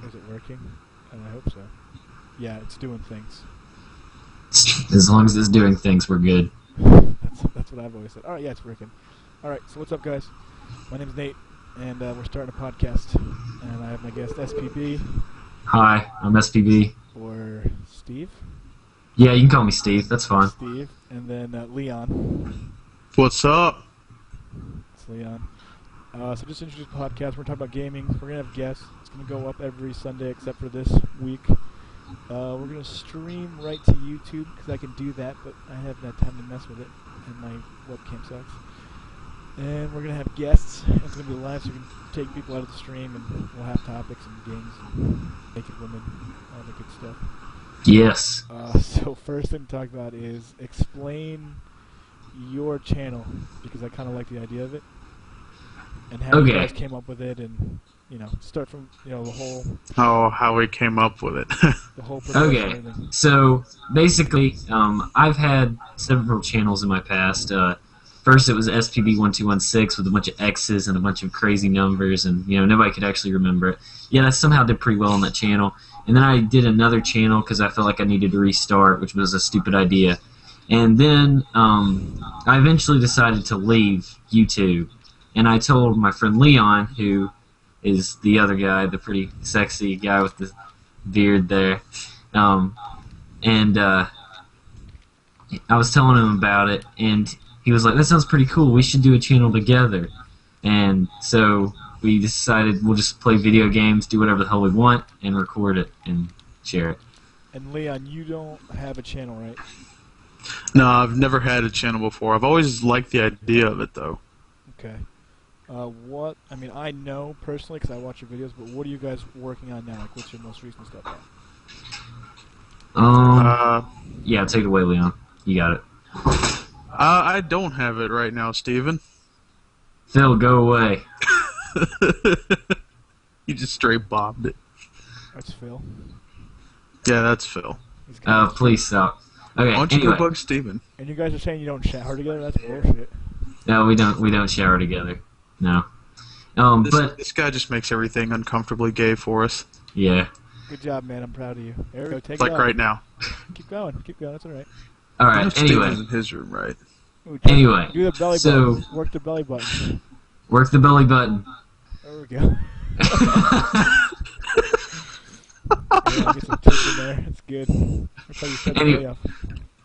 Is it working? I hope so. Yeah, it's doing things. As long as it's doing things, we're good. That's what I've always said. Alright, yeah, it's working. Alright, so what's up, guys? My name's Nate, and we're starting a podcast. And I have my guest, SPB. Hi, I'm SPB. Or Steve. Yeah, you can call me Steve. That's fine. Steve. And then Leon. What's up? It's Leon. So just introduce the podcast. We're talking about gaming. We're going to have guests. It's going to go up every Sunday except for this week. We're going to stream right to YouTube because I can do that, but I haven't had time to mess with it, and my webcam sucks. And we're going to have guests. It's going to be live, so we can take people out of the stream, and we'll have topics and games and naked women, all the good stuff. Yes. So first thing to talk about is explain your channel, because I kind of like the idea of it, and how you guys came up with it, and start from the whole. Oh, how we came up with it. The whole. Okay. So basically, I've had several channels in my past. First, it was SPB1216 with a bunch of X's and a bunch of crazy numbers, and nobody could actually remember it. Yeah, I somehow did pretty well on that channel. And then I did another channel because I felt like I needed to restart, which was a stupid idea. And then I eventually decided to leave YouTube. And I told my friend Leon, who is the other guy, the pretty sexy guy with the beard there, and I was telling him about it, and he was like, that sounds pretty cool, we should do a channel together. And so we decided we'll just play video games, do whatever the hell we want, and record it and share it. And Leon, you don't have a channel, right? No, I've never had a channel before. I've always liked the idea of it, though. Okay. I know personally because I watch your videos, but what are you guys working on now? Like, what's your most recent stuff at? Yeah, take it away, Leon. You got it. I don't have it right now, Steven. Phil, go away. You just straight bombed it. That's Phil. Yeah, that's Phil. Please stop. Okay, why don't you go bug Steven? And you guys are saying you don't shower together? That's bullshit. No, we don't shower together. No. This guy just makes everything uncomfortably gay for us. Yeah. Good job, man. I'm proud of you. There we go. Take it's it like out. right now. Keep going. Keep going. That's all right. All right. Anyway. Steven's in his room, right? Ooh, anyway. Do the belly button. Work the belly button. Work the belly button. There we go. Yeah, get some tips in there. That's good. That's how you start the day off.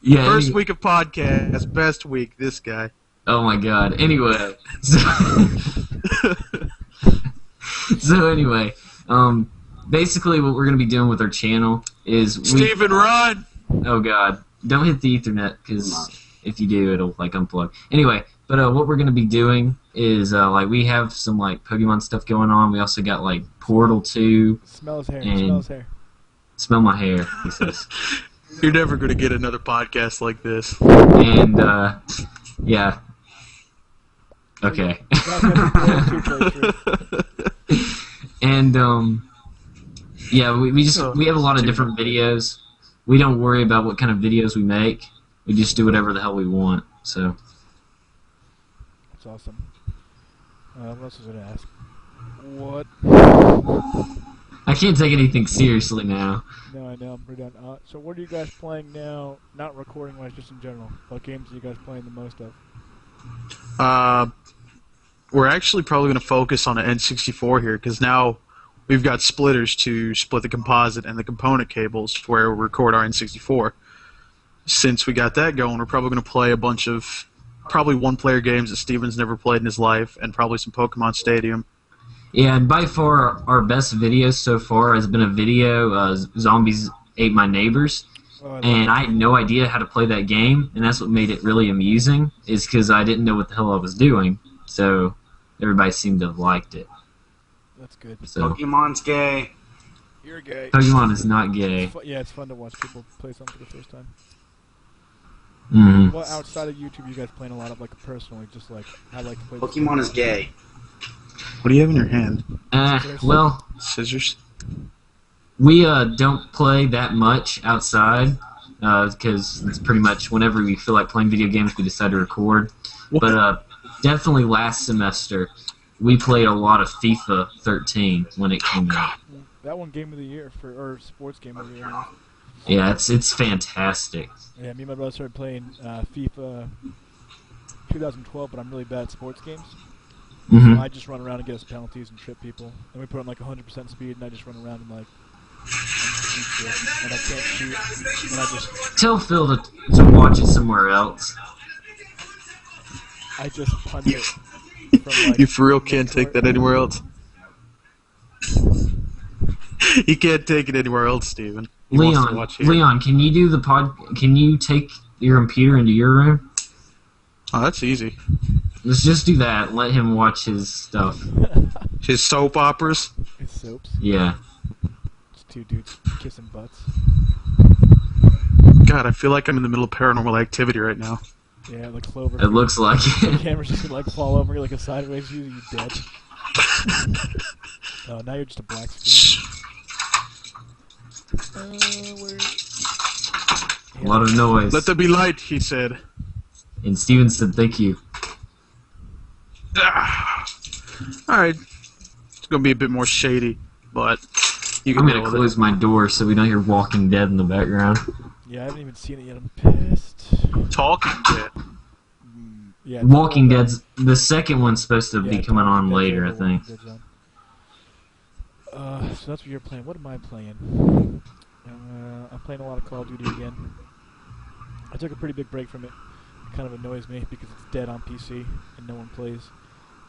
Yeah. First week of podcast, best week. This guy. Oh my God. Anyway. So anyway, basically what we're gonna be doing with our channel is Steven, run! Oh God. Don't hit the Ethernet, because if you do, it'll unplug. Anyway, but what we're gonna be doing is we have some Pokemon stuff going on. We also got Portal 2. Smell his hair. Smell his hair. Smell my hair, he says. You're never gonna get another podcast like this. And yeah. Okay. And yeah, we have a lot of different videos. We don't worry about what kind of videos we make. We just do whatever the hell we want. So. That's awesome. What else was I gonna ask? What? I can't take anything seriously now. No, I know. I'm pretty done. So what are you guys playing now? Not recording-wise, just in general. What games are you guys playing the most of? We're actually probably going to focus on an N64 here, because now we've got splitters to split the composite and the component cables to where we record our N64. Since we got that going, we're probably going to play a bunch of probably one-player games that Steven's never played in his life, and probably some Pokemon Stadium. Yeah, and by far our best video so far has been a video, Zombies Ate My Neighbors. And I had no idea how to play that game, and that's what made it really amusing, is because I didn't know what the hell I was doing. So everybody seemed to have liked it. That's good. So, Pokemon's gay. You're gay. Pokemon is not gay. Yeah, it's fun to watch people play something for the first time. Mm-hmm. Well, outside of YouTube, you guys playing a lot of personally, just I like to play. Pokemon is gay. What do you have in your hand? Well, Scissors? we don't play that much outside, because it's pretty much whenever we feel like playing video games, we decide to record. What? But definitely last semester, we played a lot of FIFA 13 when it came out. That one game of the year or sports game of the year. Anyways. Yeah, it's fantastic. Yeah, me and my brother started playing FIFA 2012, but I'm really bad at sports games. Hmm. So I just run around and get us penalties and trip people. And we put on like 100% speed, and I just run around and like and I can't shoot, and I just Tell Phil to watch it somewhere else. punt it. From, like, You for real can't take that anywhere else. You can't take it anywhere else, Steven. He wants to watch here. Leon, can you do the pod? Can you take your computer into your room? Oh, that's easy. Let's just do that. Let him watch his stuff. His soap operas. It's soaps. Yeah. It's two dudes kissing butts. God, I feel like I'm in the middle of Paranormal Activity right now. Yeah, like Clover. It looks like The it. camera's just gonna like fall over like a sideways view. You dead. Oh, now you're just a black screen. Where? A lot of noise. Let there be light, he said. And Steven said thank you. Alright. It's going to be a bit more shady, but you can I'm deal gonna with close my door so we don't hear Walking Dead in the background. Yeah, I haven't even seen it yet. I'm pissed. it. Talking Dead. Yeah, Walking Dead's the second one's supposed to be yeah, coming on Walking later, I Dead's think. over, Walking Dead's on. So that's what you're playing. What am I playing? I'm playing a lot of Call of Duty again. I took a pretty big break from it. It kind of annoys me because it's dead on PC and no one plays.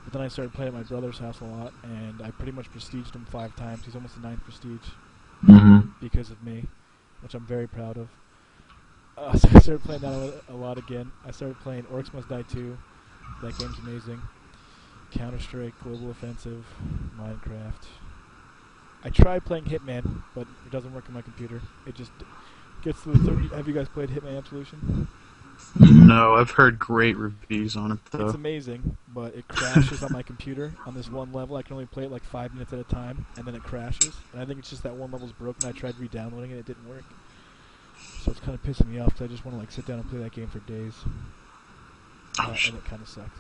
But then I started playing at my brother's house a lot, and I pretty much prestiged him 5 times. He's almost a 9th prestige because of me, which I'm very proud of. So I started playing that a lot again. I started playing Orcs Must Die 2. That game's amazing. Counter-Strike, Global Offensive, Minecraft. I tried playing Hitman, but it doesn't work on my computer. It just gets to the 30. Have you guys played Hitman Absolution? No, I've heard great reviews on it, though. It's amazing, but it crashes on my computer on this one level. I can only play it like 5 minutes at a time, and then it crashes. And I think it's just that one level's broken. I tried re-downloading it, it didn't work. So it's kind of pissing me off because I just want to like sit down and play that game for days. And it kind of sucks.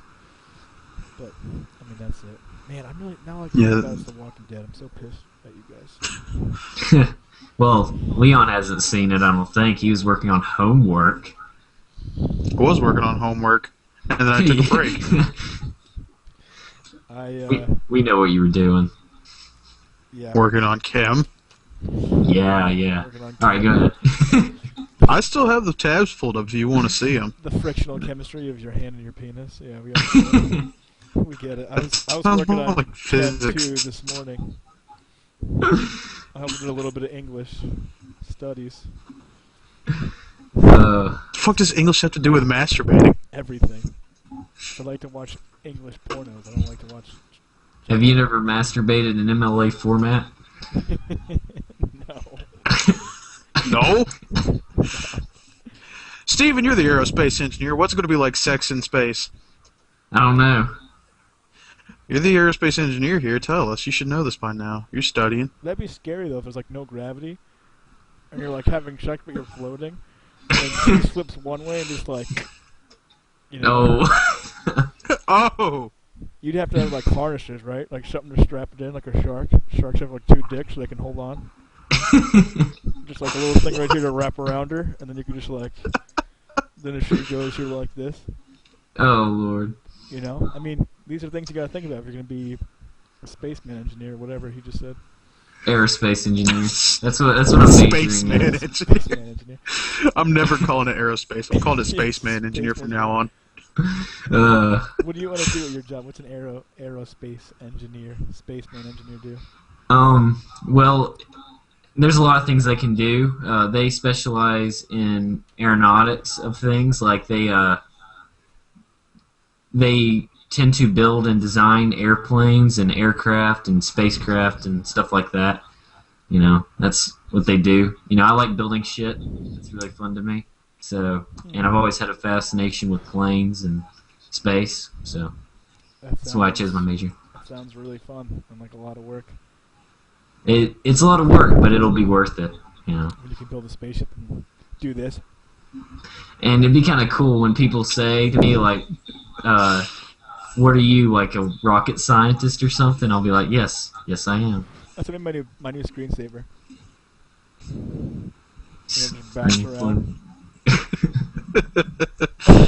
But I mean that's it. Man, I'm really now like you guys The Walking Dead. I'm so pissed at you guys. Well, Leon hasn't seen it, I don't think. He was working on homework. I was working on homework, and then I took a break. We know what you were doing. Yeah. Working on chem. Yeah. Alright, go ahead. I still have the tabs pulled up if you want to see them. The frictional chemistry of your hand and your penis. Yeah, we get it. I was working on like Chem 2 physics. this morning. I did a little bit of English studies. The fuck does English have to do with masturbating? Everything. I like to watch English pornos. I don't like to watch... Have you never masturbated in MLA format? No. No? Steven, you're the aerospace engineer. What's it going to be like sex in space? I don't know. You're the aerospace engineer here. Tell us. You should know this by now. You're studying. That'd be scary, though, if there's, like, no gravity. And you're, like, having sex, but you're floating. And she flips one way and just, like... You know, Oh! You'd have to have, like, harnesses, right? Like, something to strap it in, like a shark. Sharks have, like, 2 dicks so they can hold on. Just, like, a little thing right here to wrap around her. And then you can just, like... Then if she goes, you're like this. Oh, Lord. You know? I mean, these are things you gotta think about if you're gonna be a spaceman engineer, whatever he just said. Aerospace engineer. That's what I'm majoring Spaceman in. engineer. Spaceman engineer. I'm never calling it aerospace. I'm calling it spaceman engineer from now on. What do you want to do at your job? What's an aerospace engineer, spaceman engineer do? Well, there's a lot of things they can do. They specialize in aeronautics of things, like they tend to build and design airplanes and aircraft and spacecraft and stuff like that. You know, that's what they do. You know, I like building shit. It's really fun to me. So, and I've always had a fascination with planes and space. So that's why I chose my major. That sounds really fun and like a lot of work. It's a lot of work, but it'll be worth it. You know. When you can build a spaceship and do this. And it'd be kind of cool when people say to me, like, what are you, like a rocket scientist or something? I'll be like, yes, I am. That's what I made my new screensaver. Just bounce around.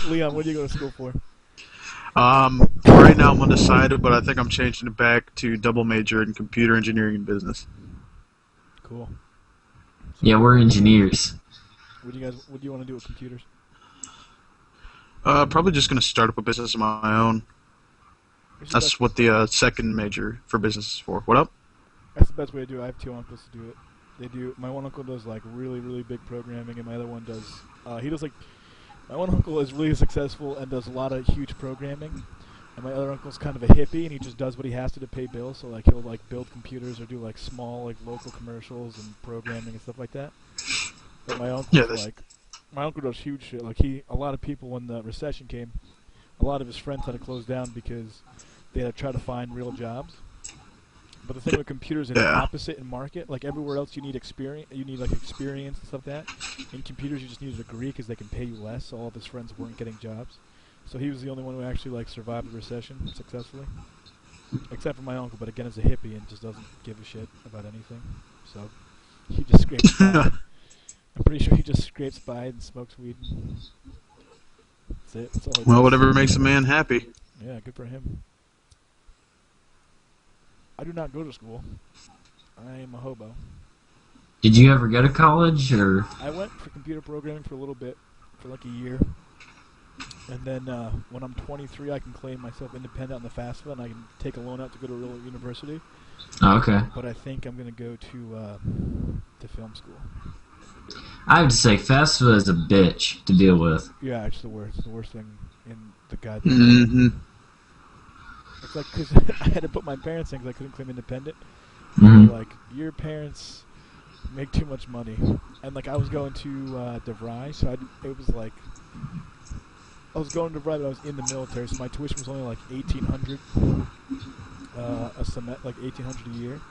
Leon, what do you go to school for? Right now I'm undecided, but I think I'm changing it back to double major in computer engineering and business. Cool. So Yeah, we're engineers. What do you want to do with computers? Probably just gonna start up a business of my own. That's what the second major for business is for. What up? That's the best way to do it. I have two uncles to do it. My one uncle does like really, really big programming, and my other one does. He does like. My one uncle is really successful and does a lot of huge programming, and my other uncle's kind of a hippie, and he just does what he has to pay bills. So like he'll like build computers or do like small like local commercials and programming and stuff like that. But my uncle's my uncle does huge shit. Like a lot of people when the recession came, a lot of his friends had to close down because they had to try to find real jobs. But the thing with computers is the opposite in market. Like everywhere else, you need experience. You need like experience and stuff like that. In computers, you just need a degree because they can pay you less. So all of his friends weren't getting jobs. So he was the only one who actually like survived the recession successfully, except for my uncle. But again, is a hippie and just doesn't give a shit about anything. So he just scrapes by. I'm pretty sure he just scrapes by and smokes weed. That's it. That's all he does. Well, whatever makes a man happy. Yeah, good for him. I do not go to school. I am a hobo. Did you ever go to college, or? I went for computer programming for a little bit, for like a year. And then when I'm 23, I can claim myself independent on the FAFSA, and I can take a loan out to go to a real university. Oh, okay. But I think I'm going to go to film school. I have to say, FAFSA is a bitch to deal with. Yeah, it's the worst. It's the worst thing in the guide. Mm-hmm. It's like, because I had to put my parents in because I couldn't claim independent. Mm-hmm. Like, your parents make too much money. And, like, I was going to DeVry, so it was like, I was going to DeVry, but I was in the military, so my tuition was only like $1,800 a semester, like $1,800 a year.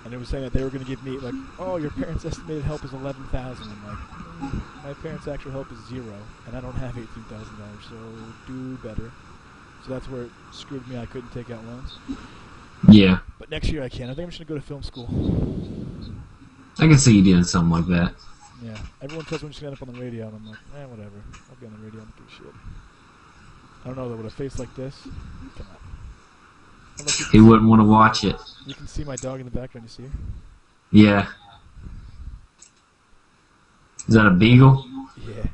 And it was saying that they were going to give me, like, oh, your parents' estimated help is $11,000. I'm like, my parents' actual help is $0, and I don't have $18,000, so do better. So that's where it screwed me. I couldn't take out loans. Yeah. But next year I can. I think I'm just going to go to film school. I can see you doing something like that. Yeah. Everyone tells me I'm just going to end up on the radio, and I'm like, whatever. I'll be on the radio. I don't give a shit. I don't know, though, with a face like this, come on. He wouldn't want to watch it. You can see my dog in the background, you see her? Yeah. Is that a beagle? Yeah.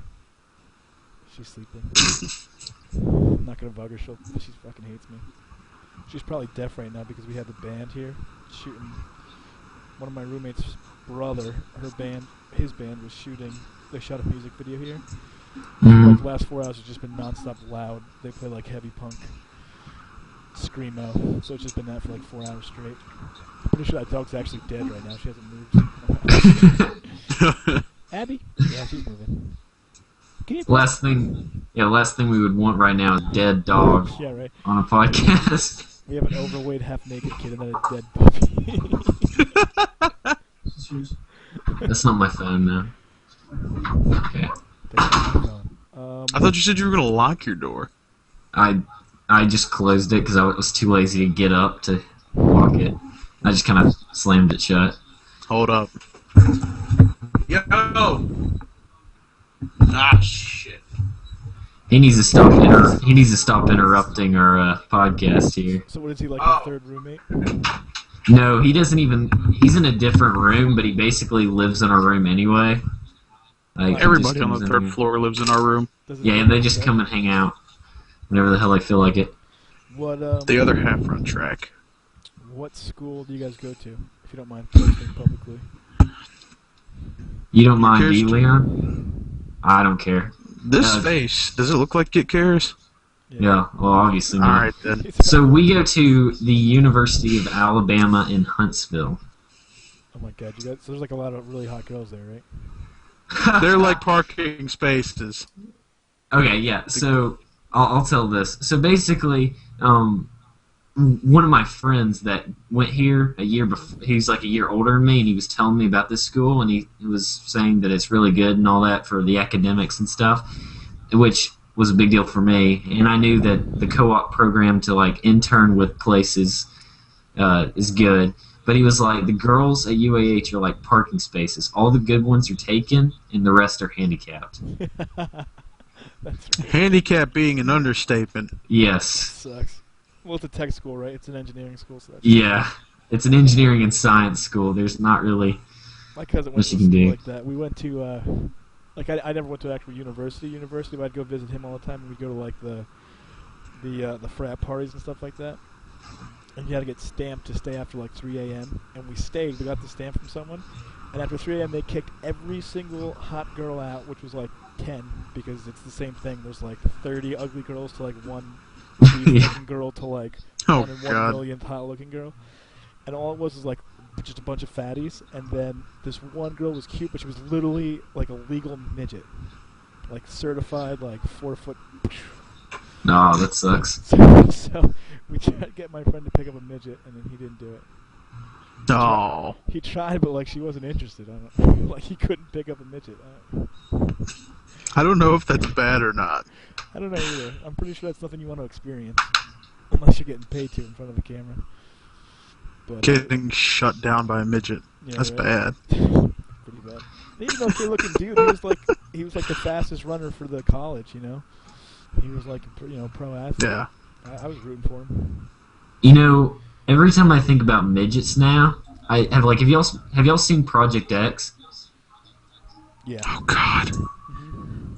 She's sleeping. I'm not going to bug her. She fucking hates me. She's probably deaf right now because we have the band here shooting. One of my roommates' brother, his band was shooting. They shot a music video here. Mm-hmm. Like the last 4 hours have just been non-stop loud. They play like heavy punk, screamo. So it's just been that for like 4 hours straight. I'm pretty sure that dog's actually dead right now. She hasn't moved. Abby? Yeah, she's moving. Last thing we would want right now is dead dog yeah, right. on a podcast. We have an overweight, half-naked kid and then a dead puppy. That's not my phone, though. Okay. I thought you said you were going to lock your door. I just closed it because I was too lazy to get up to lock it. I just kind of slammed it shut. Hold up. Yo! Ah, shit. He needs to stop interrupting our podcast here. So what is he, like a third roommate? No, he doesn't even. He's in a different room, but he basically lives in our room anyway. Like, everybody on the third floor lives in our room. Yeah, they just come and hang out whenever the hell they feel like it. What the other half run track. What school do you guys go to, if you don't mind posting publicly? You don't mind me, Leon? I don't care. This face, does it look like it cares? Yeah, well, obviously not. Alright, then. So we go to the University of Alabama in Huntsville. Oh my god, so there's like a lot of really hot girls there, right? They're like parking spaces. Okay, yeah, so I'll tell this. So basically, one of my friends that went here a year before, he's like a year older than me, and he was telling me about this school, and he was saying that it's really good and all that for the academics and stuff, which was a big deal for me. And I knew that the co-op program to like intern with places is good. But he was like, the girls at UAH are like parking spaces. All the good ones are taken, and the rest are handicapped. That's right. Handicap being an understatement. Yes. Sucks. Well, it's a tech school, right? It's an engineering school, so that's Yeah. It's an engineering and science school. There's not really... My cousin went What to a you can school do. like that. We went to, like, I never went to actual university, but I'd go visit him all the time, and we'd go to, like, the frat parties and stuff like that. And you had to get stamped to stay after, like, 3 a.m. And we stayed. We got the stamp from someone. And after 3 a.m., they kicked every single hot girl out, which was, like, 10, because it's the same thing. There's, like, 30 ugly girls to, like, one looking girl to, like, Oh, 1 in 1 God. millionth hot-looking girl. And all it was like, just a bunch of fatties, and then this one girl was cute, but she was literally like a legal midget, like certified, like 4 foot. No, that sucks. So we tried to get my friend to pick up a midget, and then he didn't do it. Oh. He tried, but like she wasn't interested. I don't like he couldn't pick up a midget. I don't know if that's bad or not. I don't know either. I'm pretty sure that's nothing you want to experience, unless you're getting paid to in front of a camera. But, Getting shut down by a midget. yeah, That's right? bad. Pretty bad. And even though good looking dude, he was like the fastest runner for the college, you know. He was like a pro athlete. Yeah. I was rooting for him. You know, every time I think about midgets now, I have like, have y'all seen Project X? Yeah. Oh, God.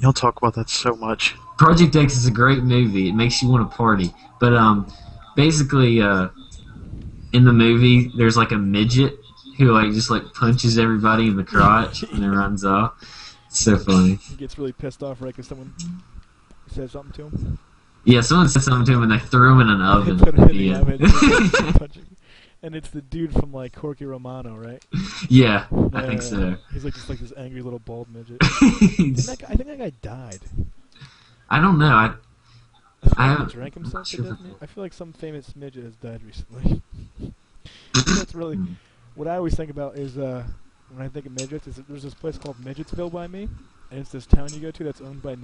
Y'all talk about that so much. Project X is a great movie. It makes you want to party. But basically, in the movie, there's like a midget who like just like punches everybody in the crotch and then runs off. It's so funny. He gets really pissed off, right? Because someone says something to him. Yeah, someone said something to him and they threw him in an oven. They put him in the Yeah. oven. Just punching. And it's the dude from like Corky Romano, right? Yeah, I think so. He's like just like this angry little bald midget. He's- I think that guy died. I don't know. I He haven't- drank himself to sure. death. I feel like some famous midget has died recently. That's really what I always think about is when I think of midgets. Is that there's this place called Midgetsville by me, and it's this town you go to that's owned by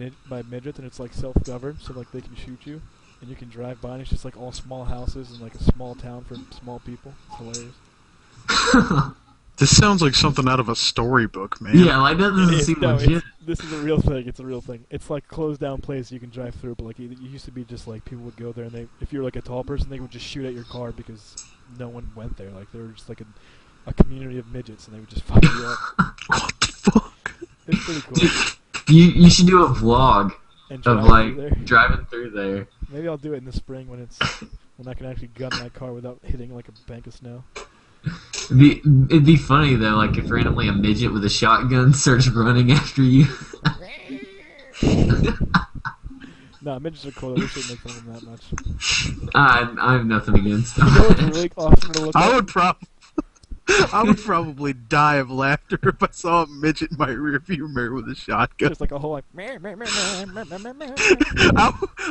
midgets, and it's like self-governed, so like they can shoot you, and you can drive by, and it's just like all small houses and like a small town for small people. It's hilarious. This sounds like something out of a storybook, man. Yeah, like that doesn't It is. seem No, legit. this is a real thing. It's a real thing. It's like closed down place you can drive through, but like it used to be just like people would go there and if you're like a tall person, they would just shoot at your car because no one went there. Like they were just like a community of midgets, and they would just fuck you up. What the fuck? It's pretty cool. You should do a vlog And of drive like through there. driving through there. Maybe I'll do it in the spring when I can actually gun my car without hitting like a bank of snow. It'd be funny though, like if randomly a midget with a shotgun starts running after you. Nah, midgets are cool. We shouldn't make fun of them that much. I have nothing against them. You know what's really awesome to look at? I would probably die of laughter if I saw a midget in my rearview mirror with a shotgun. Just like a whole like.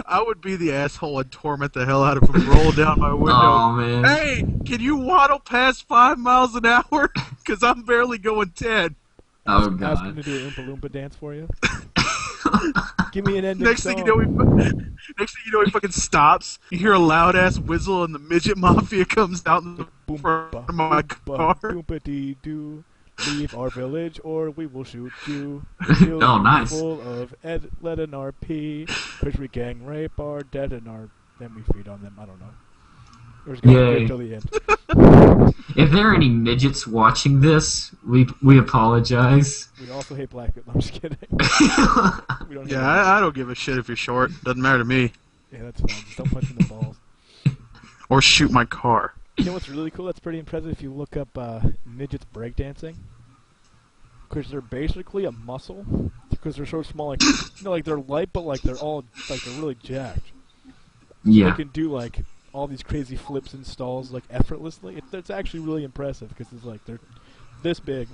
I would be the asshole and torment the hell out of him, roll down my window. Oh man. Hey, can you waddle past 5 miles an hour? Because I'm barely going 10. Oh Ask him god. to do an Oompa Loompa dance for you. Give me an ending Next song. thing you know, he fucking stops. You hear a loud ass whistle, and the midget mafia comes out in the Boom, front ba, of my car. Boompa dee doo. Leave our village or we will shoot you. Oh, nice. Full of lead and RP. Cause we gang rape our dead and then we feed on them. I don't know. We're just going Yay. until the end. If there are any midgets watching this, we apologize. We also hate black people. I'm just kidding. We don't hate Yeah, them. I don't give a shit if you're short. Doesn't matter to me. Yeah, that's fine. Just don't punch in the balls. Or shoot my car. You know what's really cool? That's pretty impressive if you look up midgets breakdancing. Because they're basically a muscle. Because they're so small, like like they're light, but like they're all like they're really jacked. Yeah. They can do like all these crazy flips and stalls like effortlessly. It's actually really impressive because it's like they're this big,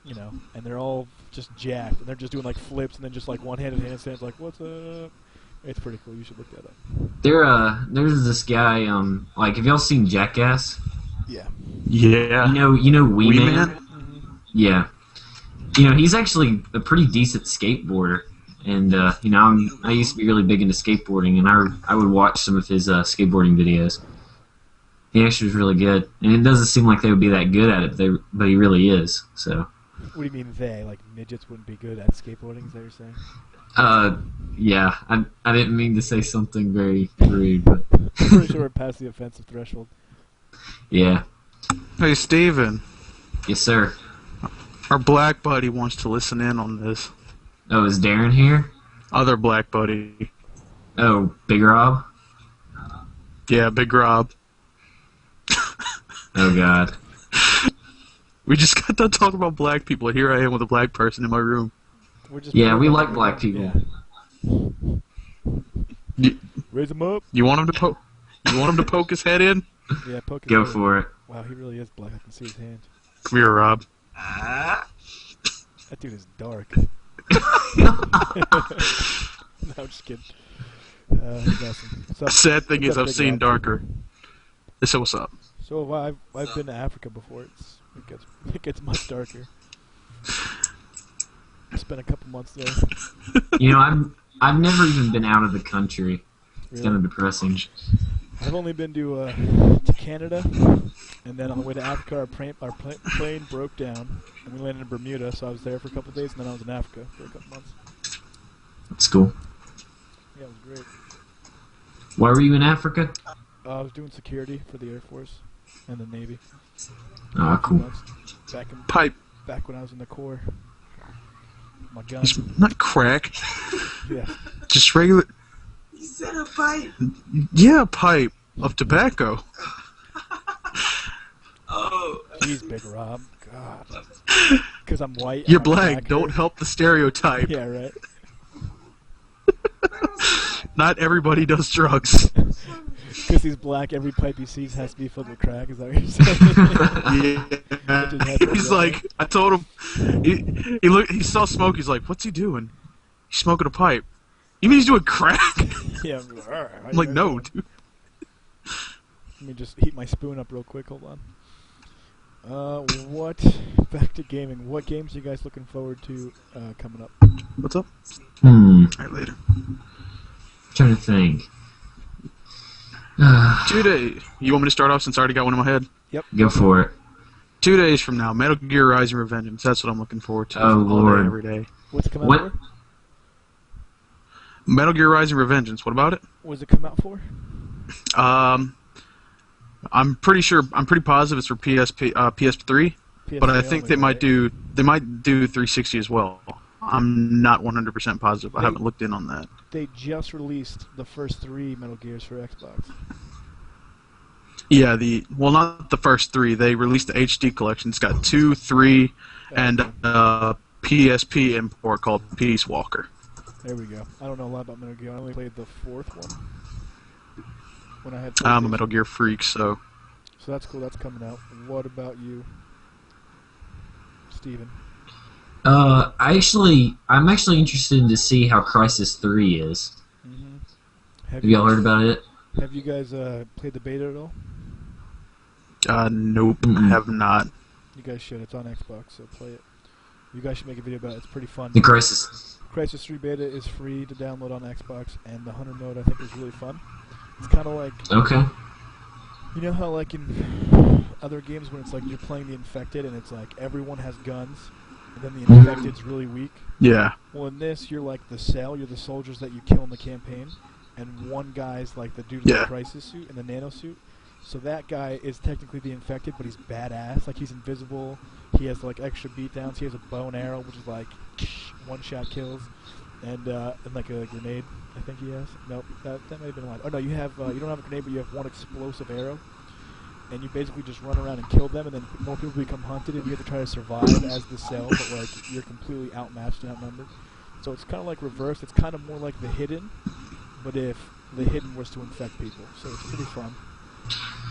and they're all just jacked, and they're just doing like flips and then just like one-handed handstands. Like, what's up? It's pretty cool. You should look that up. There's this guy. Like, have y'all seen Jackass? Yeah. Yeah. You know Wee Wee Man? Man? Mm-hmm. Yeah. He's actually a pretty decent skateboarder, and I used to be really big into skateboarding, and I would watch some of his skateboarding videos. He actually was really good, and it doesn't seem like they would be that good at it, but he really is. So. What do you mean they? Like midgets wouldn't be good at skateboarding? Is that what you're saying? Yeah. I didn't mean to say something very rude, but. I'm pretty sure we're past the offensive threshold. Yeah. Hey, Steven. Yes, sir. Our black buddy wants to listen in on this. Oh, is Darren here? Other black buddy. Oh, Big Rob? Yeah, Big Rob. Oh, God. We just got done talking about black people. Here I am with a black person in my room. Yeah, we like black people. Yeah. Raise him up. You want him to poke? You want him to poke his head in? Yeah, poke his Go head. for it. Wow, he really is black. I can see his hand. Come here, Rob. That dude is dark. No, I'm just kidding. He's awesome. The sad thing is I've seen darker. So what's up? So I've been to Africa before. It gets much darker. I spent a couple months there. You know, I've never even been out of the country. It's Really? kind of depressing. I've only been to Canada, and then on the way to Africa, our plane broke down, and we landed in Bermuda. So I was there for a couple days, and then I was in Africa for a couple months. That's cool. Yeah, it was great. Why were you in Africa? I was doing security for the Air Force and the Navy. Ah, cool. Months. Pipe. Back when I was in the Corps. My gun. It's not crack. Yeah. Just regular. You said a pipe. Yeah, a pipe of tobacco. Oh. Jeez, Big Rob. God. Because I'm white. You're and I'm black. Don't help the stereotype. Yeah, right. Not everybody does drugs. Because he's black, every pipe he sees has to be filled with crack. Is that what you're saying? Yeah. He's like, I told him. He saw smoke. He's like, what's he doing? He's smoking a pipe. You mean he's doing crack? Yeah. I'm like, no, dude. Let me just heat my spoon up real quick. Hold on. Back to gaming. What games are you guys looking forward to coming up? What's up? Alright, later. trying to think. 2 days. You want me to start off since I already got one in my head? Yep. Go for it. 2 days from now, Metal Gear Rising: Revengeance. That's what I'm looking forward to. Oh, all Lord. Day, every day. What's it come out What? for? Metal Gear Rising: Revengeance. What about it? What does it come out for? I'm pretty positive it's for PS3, but I think they might do 360 as well. I'm not 100% positive. I haven't looked in on that. They just released the first 3 Metal Gears for Xbox. Yeah, not the first 3. They released the HD collection. It's got 2, 3, and PSP import called Peace Walker. There we go. I don't know a lot about Metal Gear. I only played the 4th one. When I had I'm a PlayStation. Metal Gear freak, so So that's cool. That's coming out. What about you, Steven? I'm actually interested to see how Crisis 3 is. Mm-hmm. Have y'all heard about it? Have you guys played the beta at all? nope, have not. You guys should. It's on Xbox, so play it. You guys should make a video about it. It's pretty fun. The Crisis. Crisis 3 beta is free to download on Xbox, and the Hunter mode I think is really fun. It's kind of like, Okay. you know how like in other games when it's like you're playing the Infected and it's like everyone has guns, and then the Infected's really weak? Yeah. Well, in this, you're like the Cell, you're the soldiers that you kill in the campaign, and one guy's like the dude in the Crisis suit and the nano suit. So that guy is technically the Infected, but he's badass. Like, he's invisible. He has like extra beatdowns. He has a bow and arrow, which is like one-shot kills, and like a grenade. I think he has. Nope, that might have been one. Oh no, you have you don't have a grenade, but you have one explosive arrow, and you basically just run around and kill them, and then more people become hunted, and you have to try to survive as the Cell, but like you're completely outmatched and outnumbered. So it's kind of like reversed. It's kind of more like the Hidden, but if the Hidden was to infect people. So it's pretty fun.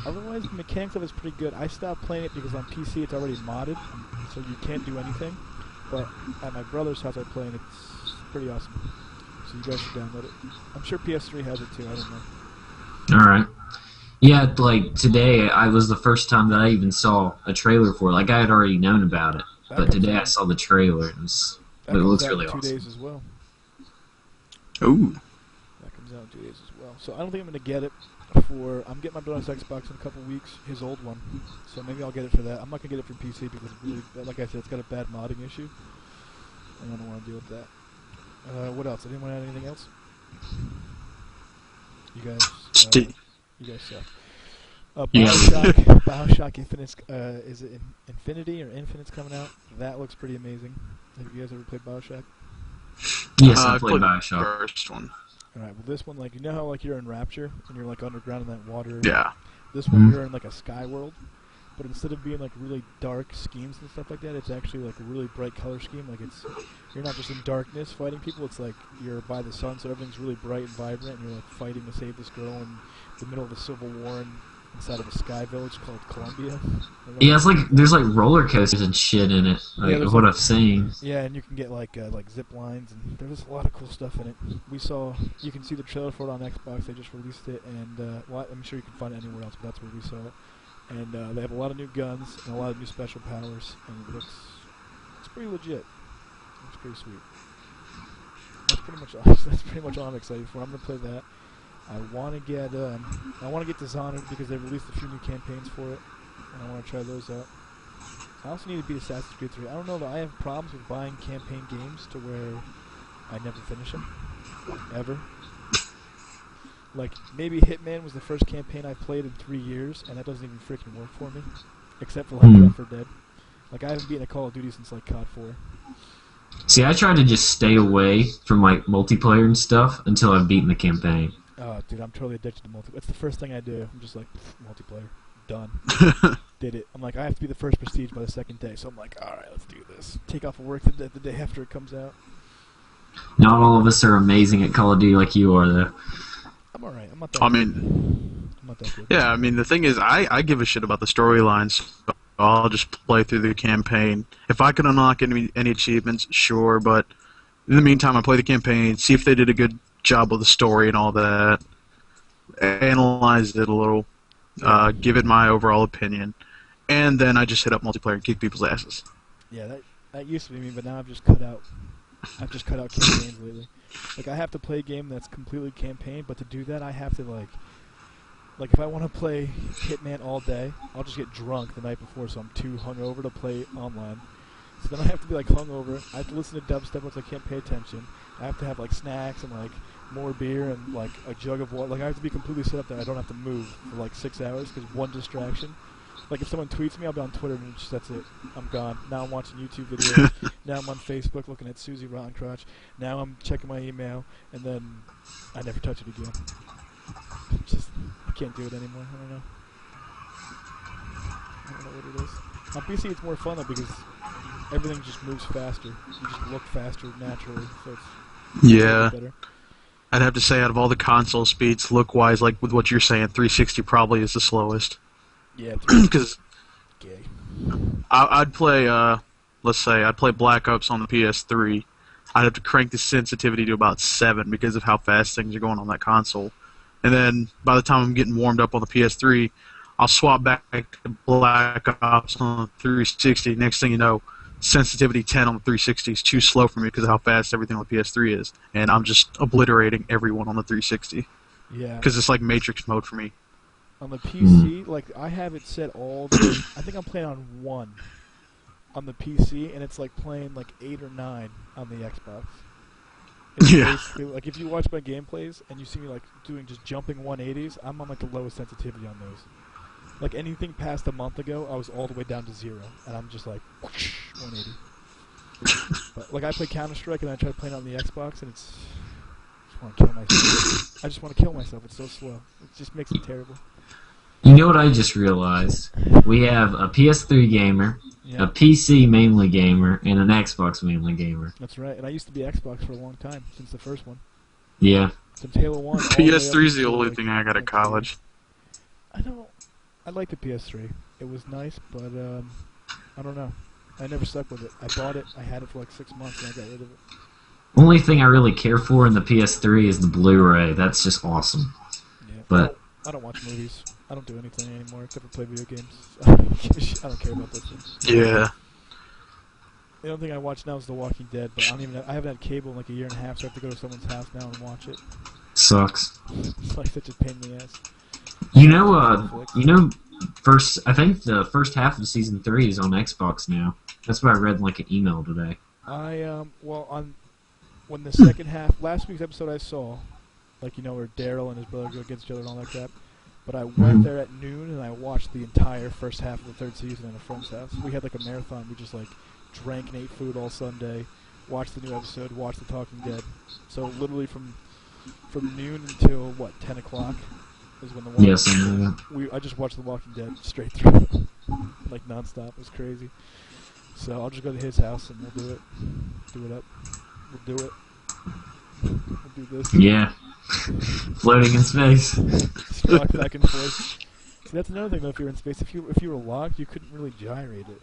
Otherwise, the mechanics of it is pretty good. I stopped playing it because on PC it's already modded, so you can't do anything. But at my brother's house I play, and it's pretty awesome. So you guys should download it. I'm sure PS3 has it too. I don't know. Alright. Yeah, like today, I was the first time that I even saw a trailer for it. Like, I had already known about it, but today I saw the trailer. It looks really awesome. 2 days as well. Ooh. That comes out in 2 days as well. So I don't think I'm going to get it. I'm getting my brother's Xbox in a couple weeks, his old one, so maybe I'll get it for that. I'm not gonna get it for PC because it really, like I said, it's got a bad modding issue, and I don't want to deal with that. What else? Anyone add anything else? You guys suck. Bioshock Infinite, is it Infinity or Infinite's coming out? That looks pretty amazing. Have you guys ever played Bioshock? Yes, I played Bioshock. The first one. Alright, well this one, like, you know how like you're in Rapture and you're like underground in that water? Yeah. This one you're in like a sky world, but instead of being like really dark schemes and stuff like that, it's actually like a really bright color scheme. Like you're not just in darkness fighting people, it's like you're by the sun, so everything's really bright and vibrant, and you're like fighting to save this girl in the middle of a civil war inside of a sky village called Columbia. Yeah, it's like there's like roller coasters and shit in it. Like what I've seen. Yeah, and you can get like zip lines, and there's a lot of cool stuff in it. You can see the trailer for it on Xbox. They just released it, and I'm sure you can find it anywhere else, but that's where we saw it. And they have a lot of new guns and a lot of new special powers, and it's pretty legit. It's pretty sweet. That's pretty much all I'm excited for. I'm gonna play that. I want to get Dishonored because they released a few new campaigns for it, and I want to try those out. I also need to beat Assassin's Creed 3. I don't know that I have problems with buying campaign games to where I never finish them, ever. Like, maybe Hitman was the first campaign I played in 3 years, and that doesn't even freaking work for me, except for like Left 4 Dead. Like, I haven't beaten a Call of Duty since like COD 4. See, I try to just stay away from like multiplayer and stuff until I've beaten the campaign. Oh, dude, I'm totally addicted to multiplayer. It's the first thing I do. I'm just like, multiplayer. Done. Did it. I'm like, I have to be the first prestige by the second day, so I'm like, alright, let's do this. Take off of work the day after it comes out. Not all of us are amazing at Call of Duty like you are, though. I'm alright. I'm not that good. I'm not that good. Yeah, I mean, the thing is, I give a shit about the storylines. I'll just play through the campaign. If I can unlock any achievements, sure, but in the meantime, I play the campaign, see if they did a good job with the story and all that, analyze it a little, give it my overall opinion, and then I just hit up multiplayer and kick people's asses. Yeah, that used to be me, but now I've just cut out campaigns lately. Like, I have to play a game that's completely campaign, but to do that, I have to like if I want to play Hitman all day, I'll just get drunk the night before, so I'm too hungover to play online. So then I have to be like hungover. I have to listen to dubstep once I can't pay attention. I have to have like snacks and like more beer and like a jug of water. Like, I have to be completely set up that I don't have to move for like 6 hours because one distraction. Like, if someone tweets me, I'll be on Twitter and that's it. I'm gone. Now I'm watching YouTube videos. Now I'm on Facebook looking at Susie Rottencrotch. Now I'm checking my email, and then I never touch it again. I can't do it anymore. I don't know what it is. On PC it's more fun though because everything just moves faster. You just look faster naturally, so it's better. I'd have to say, out of all the console speeds, look-wise, like with what you're saying, 360 probably is the slowest. Yeah, because gay. I'd play, let's say, I'd play Black Ops on the PS3. I'd have to crank the sensitivity to about 7 because of how fast things are going on that console. And then by the time I'm getting warmed up on the PS3, I'll swap back to Black Ops on the 360. Next thing you know, sensitivity 10 on the 360 is too slow for me because of how fast everything on the PS3 is. And I'm just obliterating everyone on the 360. Yeah. Because it's like Matrix mode for me. On the PC, like, I have it set all the way. I think I'm playing on 1 on the PC, and it's like playing like 8 or 9 on the Xbox. It's basically, like, if you watch my gameplays and you see me like doing just jumping 180s, I'm on like the lowest sensitivity on those. Like, anything past a month ago, I was all the way down to 0, and I'm just like 180. But, like, I play Counter-Strike and I try playing it on the Xbox, and it's I just want to kill myself. I just want to kill myself. It's so slow. It just makes it terrible. You know what I just realized? We have a PS3 gamer, a PC mainly gamer, and an Xbox mainly gamer. That's right, and I used to be Xbox for a long time, since the first one. Yeah. Since Halo 1. PS3 is the only thing I got at college. I like the PS3. It was nice, but I don't know. I never stuck with it. I bought it, I had it for like 6 months, and I got rid of it. Only thing I really care for in the PS3 is the Blu-ray. That's just awesome. Yeah. But I don't watch movies. I don't do anything anymore except for play video games. I don't care about those things. Yeah. The only thing I watch now is The Walking Dead, but I haven't had cable in like a year and a half, so I have to go to someone's house now and watch it. sucks. It's like such a pain in the ass. I think the first half of season 3 is on Xbox now. That's what I read in like an email today. When the second half, last week's episode I saw, like, where Daryl and his brother go against each other and all that crap. But I went there at noon and I watched the entire first half of the third season in a friend's house. We had like a marathon. We just like drank and ate food all Sunday, watched the new episode, watched The Talking Dead. So literally from noon until 10 o'clock is when the Walking Dead. I just watched The Walking Dead straight through, like nonstop. It was crazy. So I'll just go to his house and we'll do it. Do it up. We'll do it. We'll do this. Yeah. Floating in space. Just rock back and forth. See, that's another thing though. If you're in space, if you were locked, you couldn't really gyrate it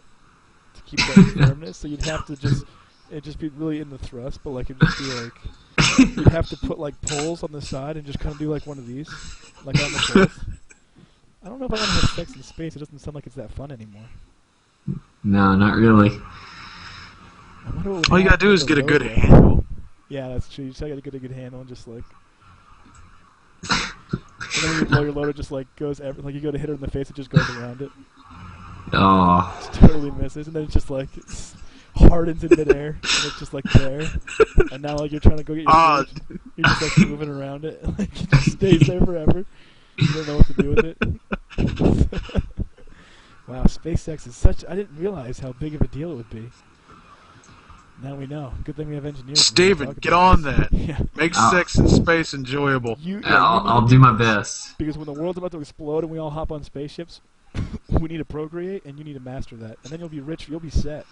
to keep that firmness. So you'd have to it'd just be really in the thrust, but like it'd just be like you'd have to put like poles on the side and just kind of do like one of these, like on the poles. I don't know if I want to have sex in space. It doesn't sound like it's that fun anymore. No, not really. All you gotta do is get a good handle. Yeah, that's true. You just gotta get a good handle and just like. And then when you blow your load, it just like goes like you go to hit her in the face, it just goes around it. Oh. Just totally misses, and then it's just like hardens in midair, and it's just like there. And now like you're trying to go get your food, you're just like moving around it, like it just stays there forever. You don't know what to do with it. Wow, space sex is such. I didn't realize how big of a deal it would be. Now we know. Good thing we have engineers. David, get on that. Yeah. Make sex in space enjoyable. I'll do my best. Because when the world's about to explode and we all hop on spaceships, we need to procreate, and you need to master that. And then you'll be rich. You'll be set.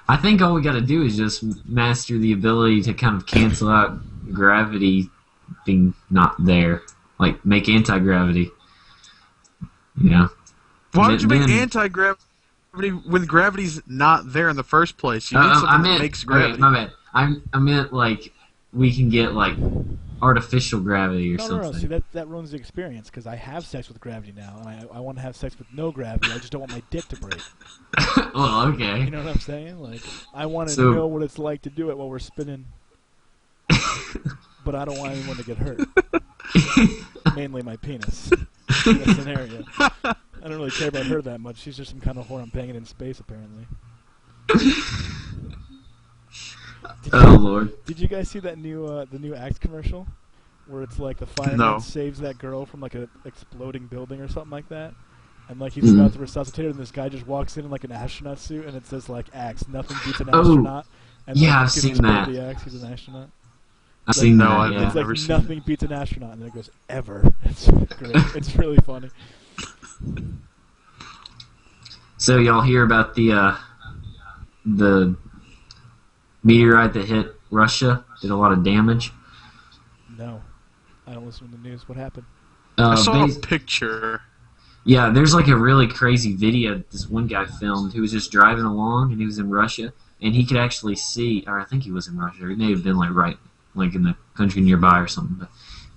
I think all we got to do is just master the ability to kind of cancel out gravity being not there. Like, make anti-gravity. Yeah. Why would you make anti-gravity when gravity's not there in the first place? You need something that makes gravity. Okay, my bad. I meant, like, we can get, like, artificial gravity or something. No. See, that ruins the experience, because I have sex with gravity now, and I want to have sex with no gravity. I just don't want my dick to break. Well, okay. You know what I'm saying? Like, I want to know what it's like to do it while we're spinning, but I don't want anyone to get hurt. Mainly my penis in this scenario. I don't really care about her that much. She's just some kind of whore I'm banging in space, apparently. Lord! Did you guys see that the new Axe commercial, where it's like the fireman saves that girl from like an exploding building or something like that, and like he's about to resuscitate her, and this guy just walks in like an astronaut suit, and it says like Axe, nothing beats an astronaut. And yeah, like, I've seen that. The Axe, he's an astronaut. I've seen that. It's Yeah. like nothing beats an astronaut, and then it goes ever. It's great. It's really funny. So y'all hear about the meteorite that hit Russia? Did a lot of damage? No, I don't listen to the news. What happened? I saw a picture. Yeah, there's like a really crazy video this one guy filmed who was just driving along, and he was in Russia, and he could actually see, or I think he was in Russia, he may have been like in the country nearby or something,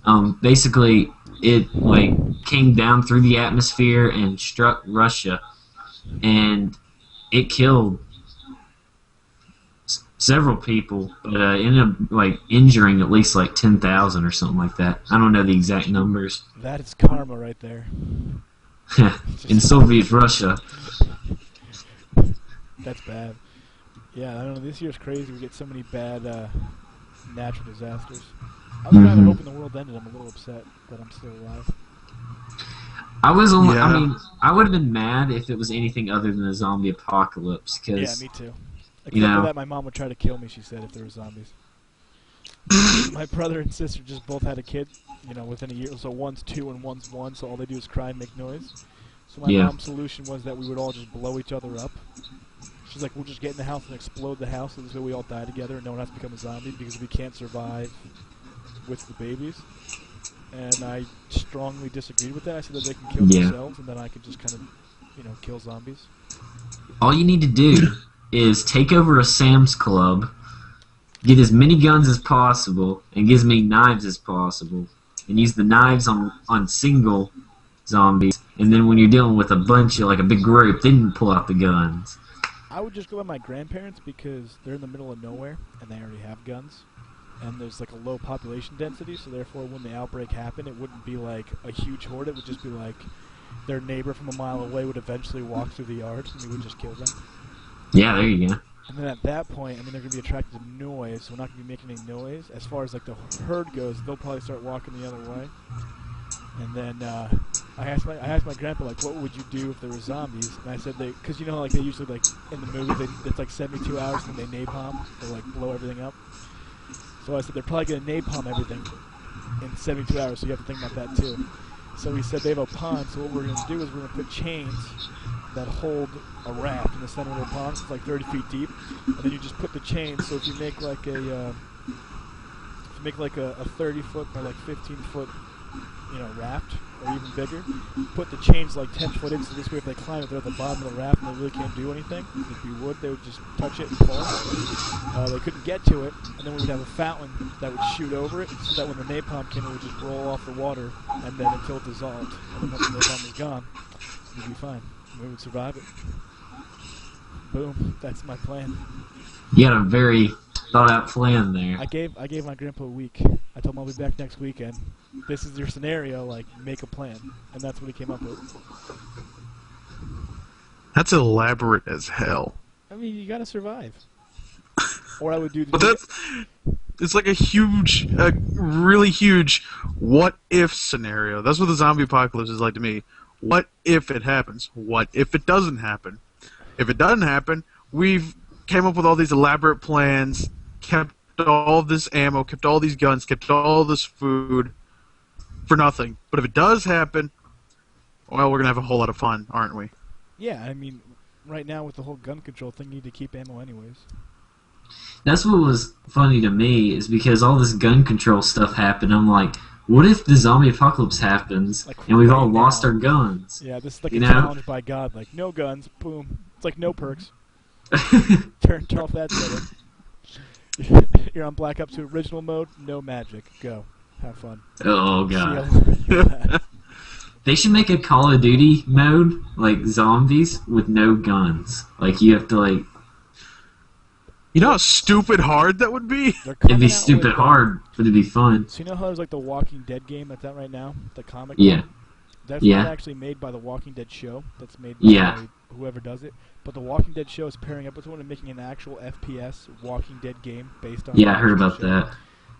but basically it like came down through the atmosphere and struck Russia, and it killed several people, but ended up like injuring at least like 10,000 or something like that. I don't know the exact numbers. That is karma right there. In Soviet Russia. That's bad. Yeah, I don't know. This year's crazy. We get so many bad natural disasters. I was kind of hoping the world ended. I'm a little upset that I'm still alive. I was only. Yeah. I mean, I would have been mad if it was anything other than a zombie apocalypse. Cause, yeah, me too. Except for that, my mom would try to kill me. She said if there were zombies. My brother and sister just both had a kid, within a year. So one's 2 and one's 1. So all they do is cry and make noise. So my mom's solution was that we would all just blow each other up. She's like, we'll just get in the house and explode the house, so this way we all die together and no one has to become a zombie because we can't survive with the babies. And I strongly disagreed with that. I said that they can kill themselves, and then I could just kind of, kill zombies. All you need to do is take over a Sam's Club, get as many guns as possible, and get as many knives as possible, and use the knives on single zombies. And then when you're dealing with a bunch of, like a big group, then you pull out the guns. I would just go with my grandparents because they're in the middle of nowhere and they already have guns. and there's like a low population density, so therefore when the outbreak happened, it wouldn't be like a huge horde. It would just be like their neighbor from a mile away would eventually walk through the yard, and we would just kill them. Yeah, there you go. And then at that point, I mean, they're going to be attracted to noise, so we're not going to be making any noise. As far as like the herd goes, they'll probably start walking the other way. And then I asked my grandpa, like, what would you do if there were zombies? And I said, because you know, like they usually, like in the movie, it's like 72 hours and they napalm, they like blow everything up. So I said they're probably going to napalm everything in 72 hours, so you have to think about that too. So he said they have a pond, so what we're going to do is we're going to put chains that hold a raft in the center of the pond. It's like 30 feet deep, and then you just put the chains. So if you make like a 30-foot or like 15-foot, raft or even bigger, put the chains like 10 foot in, so this way if they climb it, they're at the bottom of the raft and they really can't do anything. If you would, they would just touch it and fall. They couldn't get to it, and then we would have a fountain that would shoot over it, so that when the napalm came, it would just roll off the water, and then until it dissolved. And then once the napalm was gone, we'd be fine. We would survive it. Boom. That's my plan. You got a very thought-out plan there. I gave my grandpa a week. I told him I'll be back next weekend. This is your scenario, like, make a plan. And that's what he came up with. That's elaborate as hell. I mean, you gotta survive. Or I would do... But it's like a really huge what-if scenario. That's what the zombie apocalypse is like to me. What if it happens? What if it doesn't happen? If it doesn't happen, we've came up with all these elaborate plans, kept all this ammo, kept all these guns, kept all this food for nothing. But if it does happen, well, we're going to have a whole lot of fun, aren't we? Yeah, I mean, right now with the whole gun control thing, you need to keep ammo anyways. That's what was funny to me, is because all this gun control stuff happened. I'm like, what if the zombie apocalypse happens like and we've all right lost now. our guns? Yeah, this is like a challenge by God. Like, no guns, boom. It's like no perks. Turn off that setting. You're on Black Ops 2 original mode, no magic. Go. Have fun. Oh, See God. ya. They should make a Call of Duty mode, like zombies, with no guns. Like, you have to, like... You know how stupid hard that would be? It'd be stupid hard, but it'd be fun. So you know how there's like the Walking Dead game that's out right now? The comic Yeah. game? That's Yeah. not actually made by the Walking Dead show. That's made by whoever does it. But the Walking Dead show is pairing up with one and making an actual FPS Walking Dead game based on... Yeah, I heard about that.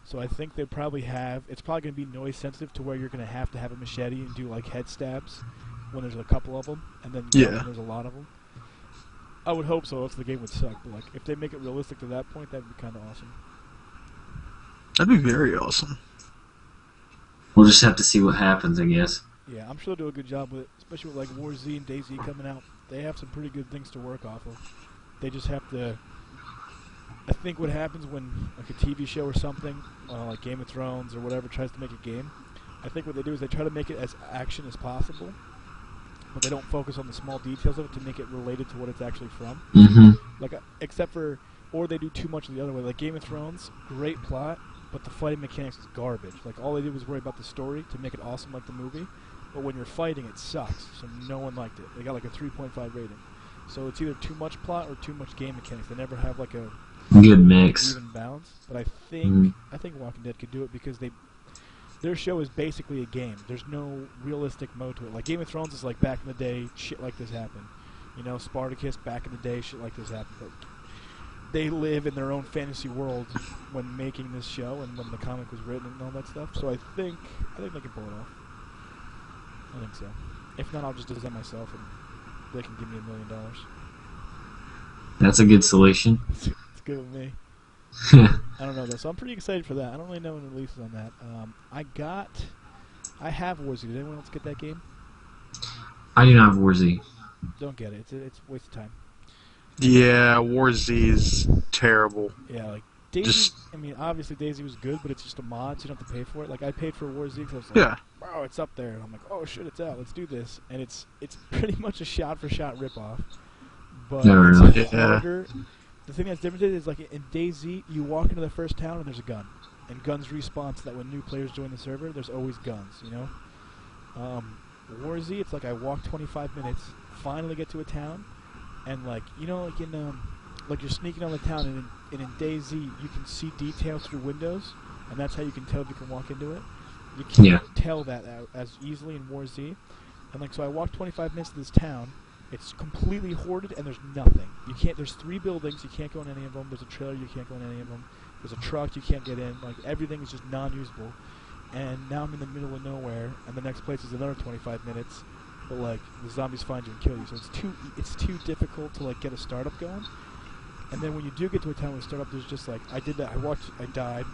So I think they probably have... It's probably going to be noise sensitive to where you're going to have a machete and do like head stabs when there's a couple of them, and then when there's a lot of them. I would hope so, else the game would suck. But like, if they make it realistic to that point, that would be kind of awesome. That'd be very awesome. We'll just have to see what happens, I guess. Yeah, I'm sure they'll do a good job with it, especially with like War Z and DayZ coming out. They have some pretty good things to work off of. They just have to... I think what happens when like a TV show or something, like Game of Thrones or whatever, tries to make a game, I think what they do is they try to make it as action as possible, but they don't focus on the small details of it to make it related to what it's actually from. Mm-hmm. Like, except for... Or they do too much the other way. Like Game of Thrones, great plot, but the fighting mechanics is garbage. Like, all they did was worry about the story to make it awesome like the movie, but when you're fighting, it sucks, so no one liked it. They got like a 3.5 rating. So it's either too much plot or too much game mechanics. They never have like a good mix, even balance. But I think Walking Dead could do it because their show is basically a game. There's no realistic mode to it. Like Game of Thrones is like back in the day, shit like this happened. You know, Spartacus, back in the day, shit like this happened. But they live in their own fantasy world when making this show and when the comic was written and all that stuff. So I think they can pull it off. I think so. If not, I'll just design myself and they can give me $1 million. That's a good solution. It's good with me. I don't know though, so I'm pretty excited for that. I don't really know when the release is on that. I have War Z. Did anyone else get that game? I do not have War Z. Don't get it. It's a waste of time. Yeah, War Z is terrible. Yeah, like DayZ. I mean, obviously DayZ was good, but it's just a mod, so you don't have to pay for it. Like I paid for War Z because I was like, "Wow, it's up there," and I'm like, "Oh shit, it's out. Let's do this." And it's pretty much a shot-for-shot ripoff, but it's harder. The thing that's different is like in DayZ, you walk into the first town and there's a gun, and guns respawn so that when new players join the server, there's always guns. You know, War Z, it's like I walk 25 minutes, finally get to a town, and like you know, like in like you're sneaking on the town, and in DayZ you can see details through windows, and that's how you can tell if you can walk into it. You can't tell that out as easily in War Z. And like, so I walked 25 minutes to this town. It's completely hoarded, and there's nothing. You can't. There's 3 buildings. You can't go in any of them. There's a trailer. You can't go in any of them. There's a truck. You can't get in. Like, everything is just non-usable. And now I'm in the middle of nowhere, and the next place is another 25 minutes. But like, the zombies find you and kill you. So it's too difficult to like get a startup going. And then when you do get to a town with a startup, there's just like, I did that. I died,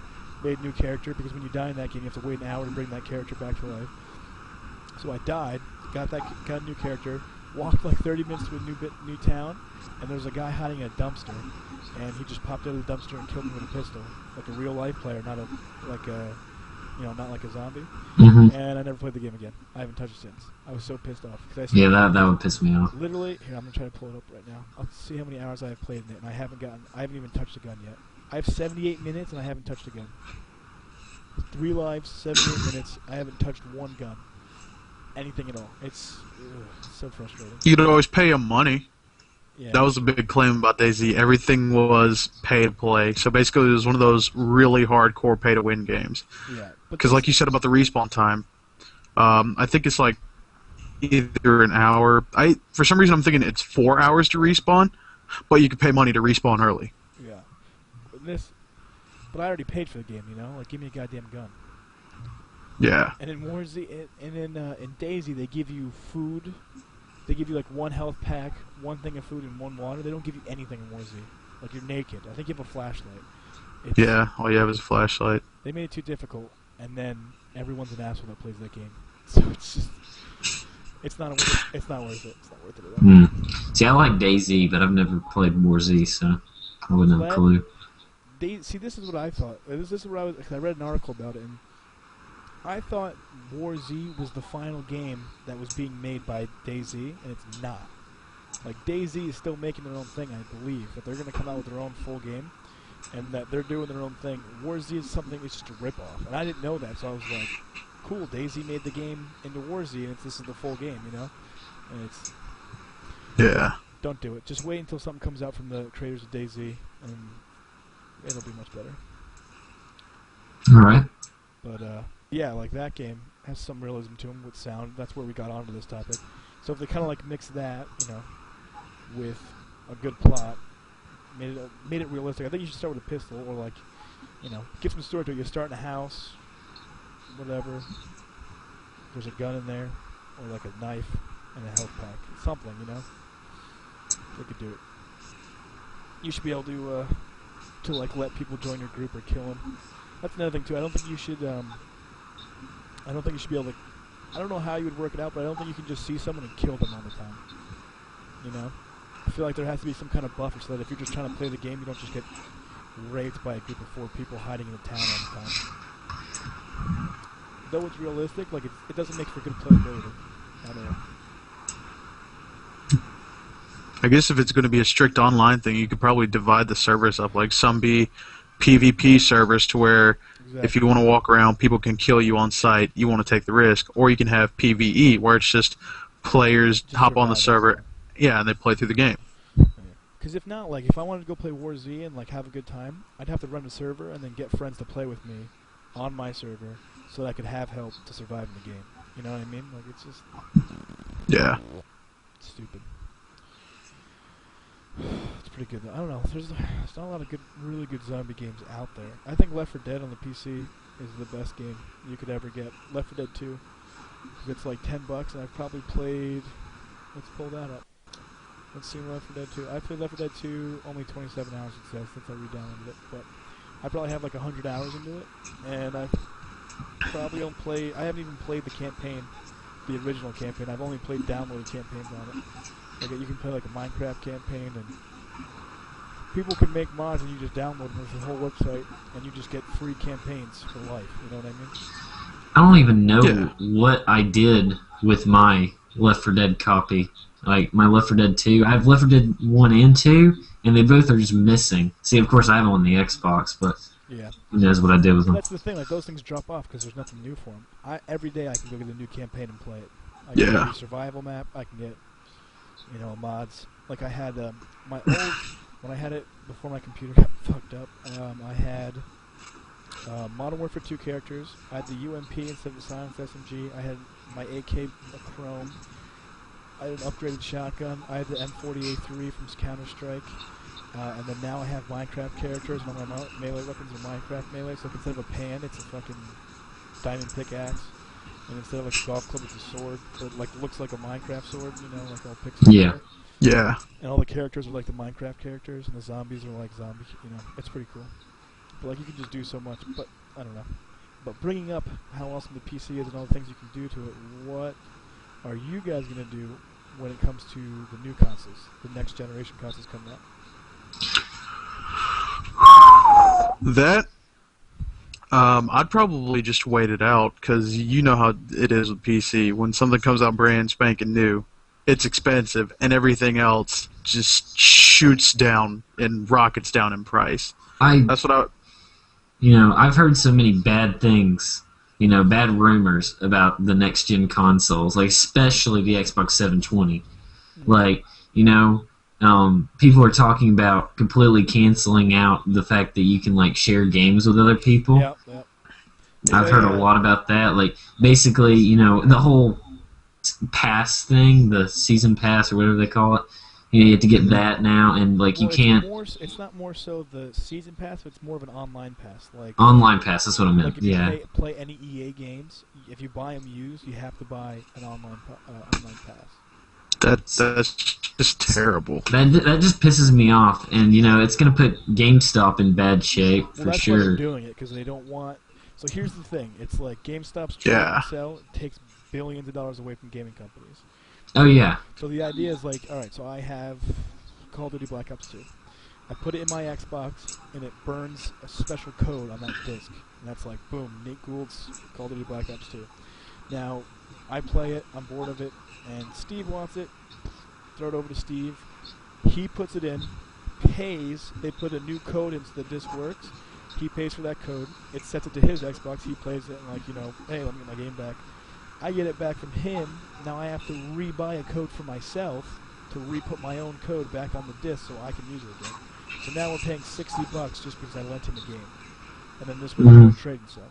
made a new character, because when you die in that game, you have to wait an hour to bring that character back to life. So I died, got a new character, walked like 30 minutes to a new town, and there's a guy hiding in a dumpster, and he just popped out of the dumpster and killed me with a pistol, like a real life player, not like a zombie. Mm-hmm. And I never played the game again. I haven't touched it since. I was so pissed off. Yeah, that would piss me off. Literally, here, I'm gonna try to pull it up right now. I'll see how many hours I have played in it, and I haven't even touched a gun yet. I have 78 minutes, and I haven't touched a gun. 3 lives, 78 minutes. I haven't touched one gun. Anything at all. It's so frustrating. You could always pay him money. Yeah. That was a big claim about DayZ. Everything was pay to play. So basically, it was one of those really hardcore pay to win games. Yeah. Because, like you said about the respawn time, I think it's like either an hour. For some reason, I'm thinking it's 4 hours to respawn, but you could pay money to respawn early. Yeah. But I already paid for the game, you know. Like, give me a goddamn gun. Yeah. And in War Z, and in DayZ, they give you food. They give you like 1 health pack, 1 thing of food, and 1 water. They don't give you anything in War Z. Like, you're naked. I think you have a flashlight. Yeah, all you have is a flashlight. They made it too difficult, and then everyone's an asshole that plays that game. So it's just, it's not worth it. It's not worth it at all. See, I like DayZ, but I've never played War Z, so I wouldn't have a clue. See, this is what I thought. This is what I read an article about it, and I thought War Z was the final game that was being made by DayZ, and it's not. Like, DayZ is still making their own thing, I believe, that they're going to come out with their own full game, and that they're doing their own thing. War Z is something, it's just a ripoff, and I didn't know that, so I was like, cool, DayZ made the game into War Z, and this is the full game, you know? And it's... Yeah. Don't do it. Just wait until something comes out from the creators of DayZ, and it'll be much better. Alright. But, yeah, like, that game has some realism to them with sound. That's where we got onto this topic. So if they kind of, like, mix that, you know, with a good plot, made it realistic. I think you should start with a pistol, or, like, you know, give some story to it. You start in a house, whatever. There's a gun in there, or, like, a knife and a health pack. Something, you know? They could do it. You should be able to like, let people join your group or kill them. That's another thing, too. I don't think you should be able to... I don't know how you would work it out, but I don't think you can just see someone and kill them all the time. You know? I feel like there has to be some kind of buffer so that if you're just trying to play the game, you don't just get raped by a group of 4 people hiding in a town all the time. Though it's realistic, like, it doesn't make for good playability. I don't know. I guess if it's going to be a strict online thing, you could probably divide the servers up. Like, some be PvP servers to where if you want to walk around, people can kill you on sight, you want to take the risk. Or you can have PvE, where it's just players hop on the server, and they play through the game. Because if not, like, if I wanted to go play War Z and, like, have a good time, I'd have to run a server and then get friends to play with me on my server so that I could have help to survive in the game. You know what I mean? Like, it's just... Yeah. It's stupid. It's pretty good though. I don't know. There's not a lot of really good zombie games out there. I think Left 4 Dead on the PC is the best game you could ever get. Left 4 Dead 2. It's like $10, and I've probably played... Let's pull that up. Let's see Left 4 Dead 2. I played Left 4 Dead 2 only 27 hours, it says, since I re-downloaded it. But I probably have like 100 hours into it, and I haven't even played the campaign, the original campaign. I've only played downloaded campaigns on it. Like, you can play like a Minecraft campaign, and people can make mods, and you just download them. There's a whole website, and you just get free campaigns for life. You know what I mean? I don't even know what I did with my Left 4 Dead copy. Like, my Left 4 Dead 2. I have Left 4 Dead 1 and 2, and they both are just missing. See, of course, I have them on the Xbox, but yeah, who knows what I did with them. That's the thing. Like, those things drop off because there's nothing new for them. Every day I can go get a new campaign and play it. I can get a new survival map. I can get... mods. Like, I had my when I had it before my computer got fucked up, I had Modern Warfare 2 characters. I had the UMP instead of the silenced SMG. I had my AK Chrome. I had an upgraded shotgun. I had the M40A3 from Counter-Strike. And then now I have Minecraft characters. One of my melee weapons are Minecraft melee. So instead of a pan, it's a fucking diamond pickaxe. And instead of like a golf club, it's a sword. It like looks like a Minecraft sword, you know, like all pixelated. Yeah. Yeah. And all the characters are like the Minecraft characters, and the zombies are like zombies. You know, it's pretty cool. But like you can just do so much. But I don't know. But bringing up how awesome the PC is and all the things you can do to it, what are you guys gonna do when it comes to the new consoles, the next generation consoles coming out? That I'd probably just wait it out, because you know how it is with PC. When something comes out brand spanking new, it's expensive, and everything else just shoots down and rockets down in price. That's what I've heard so many bad things, bad rumors about the next gen consoles, like especially the Xbox 720. Like, people are talking about completely canceling out the fact that you can like share games with other people. Yep. I've heard a lot about that. Like, basically, the whole pass thing, the season pass or whatever they call it. You have to get that now, and like you can't. It's not more so the season pass; it's more of an online pass. Like online pass. That's what I meant. Like if you play any EA games, if you buy them used, you have to buy an online pass. That's just terrible. That just pisses me off, and it's gonna put GameStop in bad shape for that's sure. Why they're doing it, because they don't want. So here's the thing: it's like GameStop's trying to sell, it takes billions of dollars away from gaming companies. Oh yeah. So the idea is like, all right, so I have Call of Duty Black Ops 2. I put it in my Xbox, and it burns a special code on that disc, and that's like, boom, Nate Gould's Call of Duty Black Ops 2. Now, I play it, I'm bored of it, and Steve wants it. Throw it over to Steve. He puts it in, pays. They put a new code in so the disc works. He pays for that code. It sets it to his Xbox. He plays it, and like, hey, let me get my game back. I get it back from him. Now I have to re-buy a code for myself to re-put my own code back on the disc so I can use it again. So now we're paying $60 just because I lent him the game. And then this way we're trading some.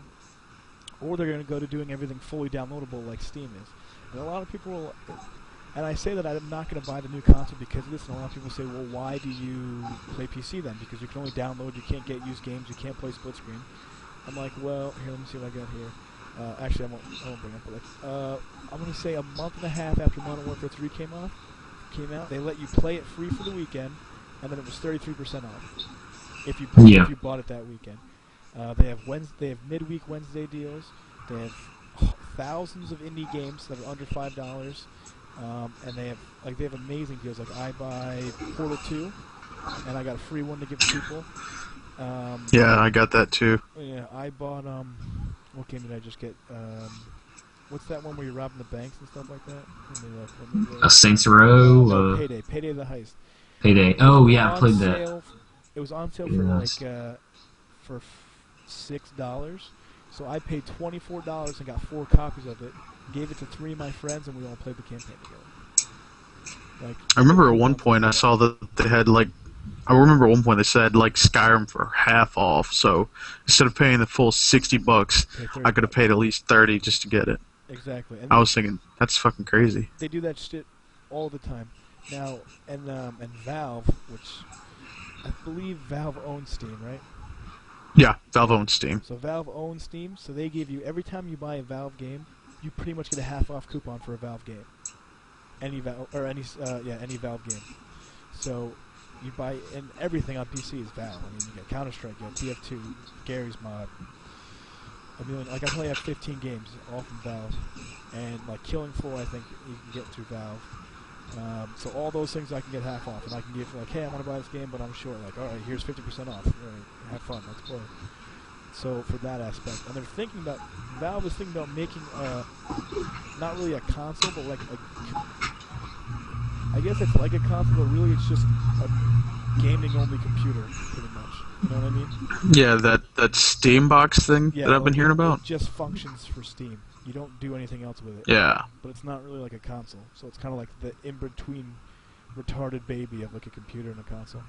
Or they're going to go to doing everything fully downloadable like Steam is. And a lot of people will... And I say that I'm not going to buy the new console because of this, and a lot of people say, well, why do you play PC then? Because you can only download, you can't get used games, you can't play split screen. I'm like, well, here, let me see what I got here. Actually, I won't bring it up, but like, I'm going to say a month and a half after Modern Warfare 3 came out, they let you play it free for the weekend, and then it was 33% off if you bought it that weekend. They have midweek Wednesday deals. They have thousands of indie games that are under $5, and they have amazing deals. Like I buy Portal 2, and I got a free one to give to people. Yeah, I got that too. Yeah, I bought what game did I just get? What's that one where you're robbing the banks and stuff like that? Saints Row. No, Payday the Heist. Payday. Oh yeah, I played that. It was on sale for $6. So I paid $24 and got 4 copies of it. Gave it to 3 of my friends, and we all played the campaign together. I remember at one point I saw that they had they said like Skyrim for half off. So instead of paying the full $60, I could have paid at least $30 just to get it. Exactly. And I was thinking that's fucking crazy. They do that shit all the time. Now, and Valve, which I believe Valve owns Steam, right? Yeah, Valve owns Steam. So Valve owns Steam, so they give you, every time you buy a Valve game, you pretty much get a half-off coupon for a Valve game. Any Valve game. So you buy, and everything on PC is Valve. I mean, you get Counter-Strike, you have TF2, Gary's Mod. I probably have 15 games, all from Valve. And like Killing Floor, I think you can get through Valve. So all those things I can get half off, and I can give like, hey, I want to buy this game, but I'm short. Like, all right, here's 50% off. All right, have fun, let's play. So for that aspect, and they're thinking about, Valve is thinking about making not really a console, but like I guess it's like a console, but really it's just a gaming-only computer, pretty much. You know what I mean? Yeah, that Steam box thing that I've been hearing about. It just functions for Steam. You don't do anything else with it. Yeah. But it's not really like a console. So it's kind of like the in-between retarded baby of like a computer and a console.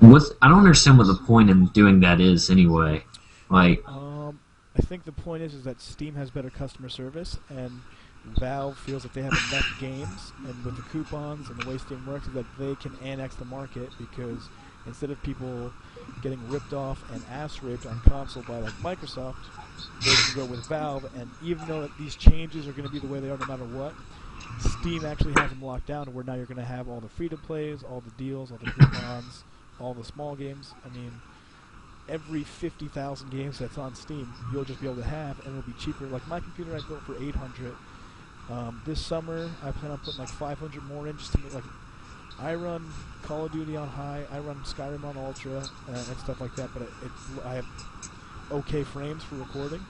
I don't understand what the point in doing that is anyway. Like, I think the point is that Steam has better customer service, and Valve feels that they have enough games, and with the coupons and the way Steam works, is that they can annex the market, because instead of people getting ripped off and ass raped on console by like Microsoft, they can go with Valve. And even though these changes are going to be the way they are no matter what, Steam actually has them locked down, where now you're going to have all the free-to-plays, all the deals, all the coupons, all the small games. I mean, every 50,000 games that's on Steam, you'll just be able to have, and it'll be cheaper. Like my computer I built for $800. This summer, I plan on putting like 500 more in, just to make, like, I run Call of Duty on high, I run Skyrim on ultra, and stuff like that, but I have okay frames for recording.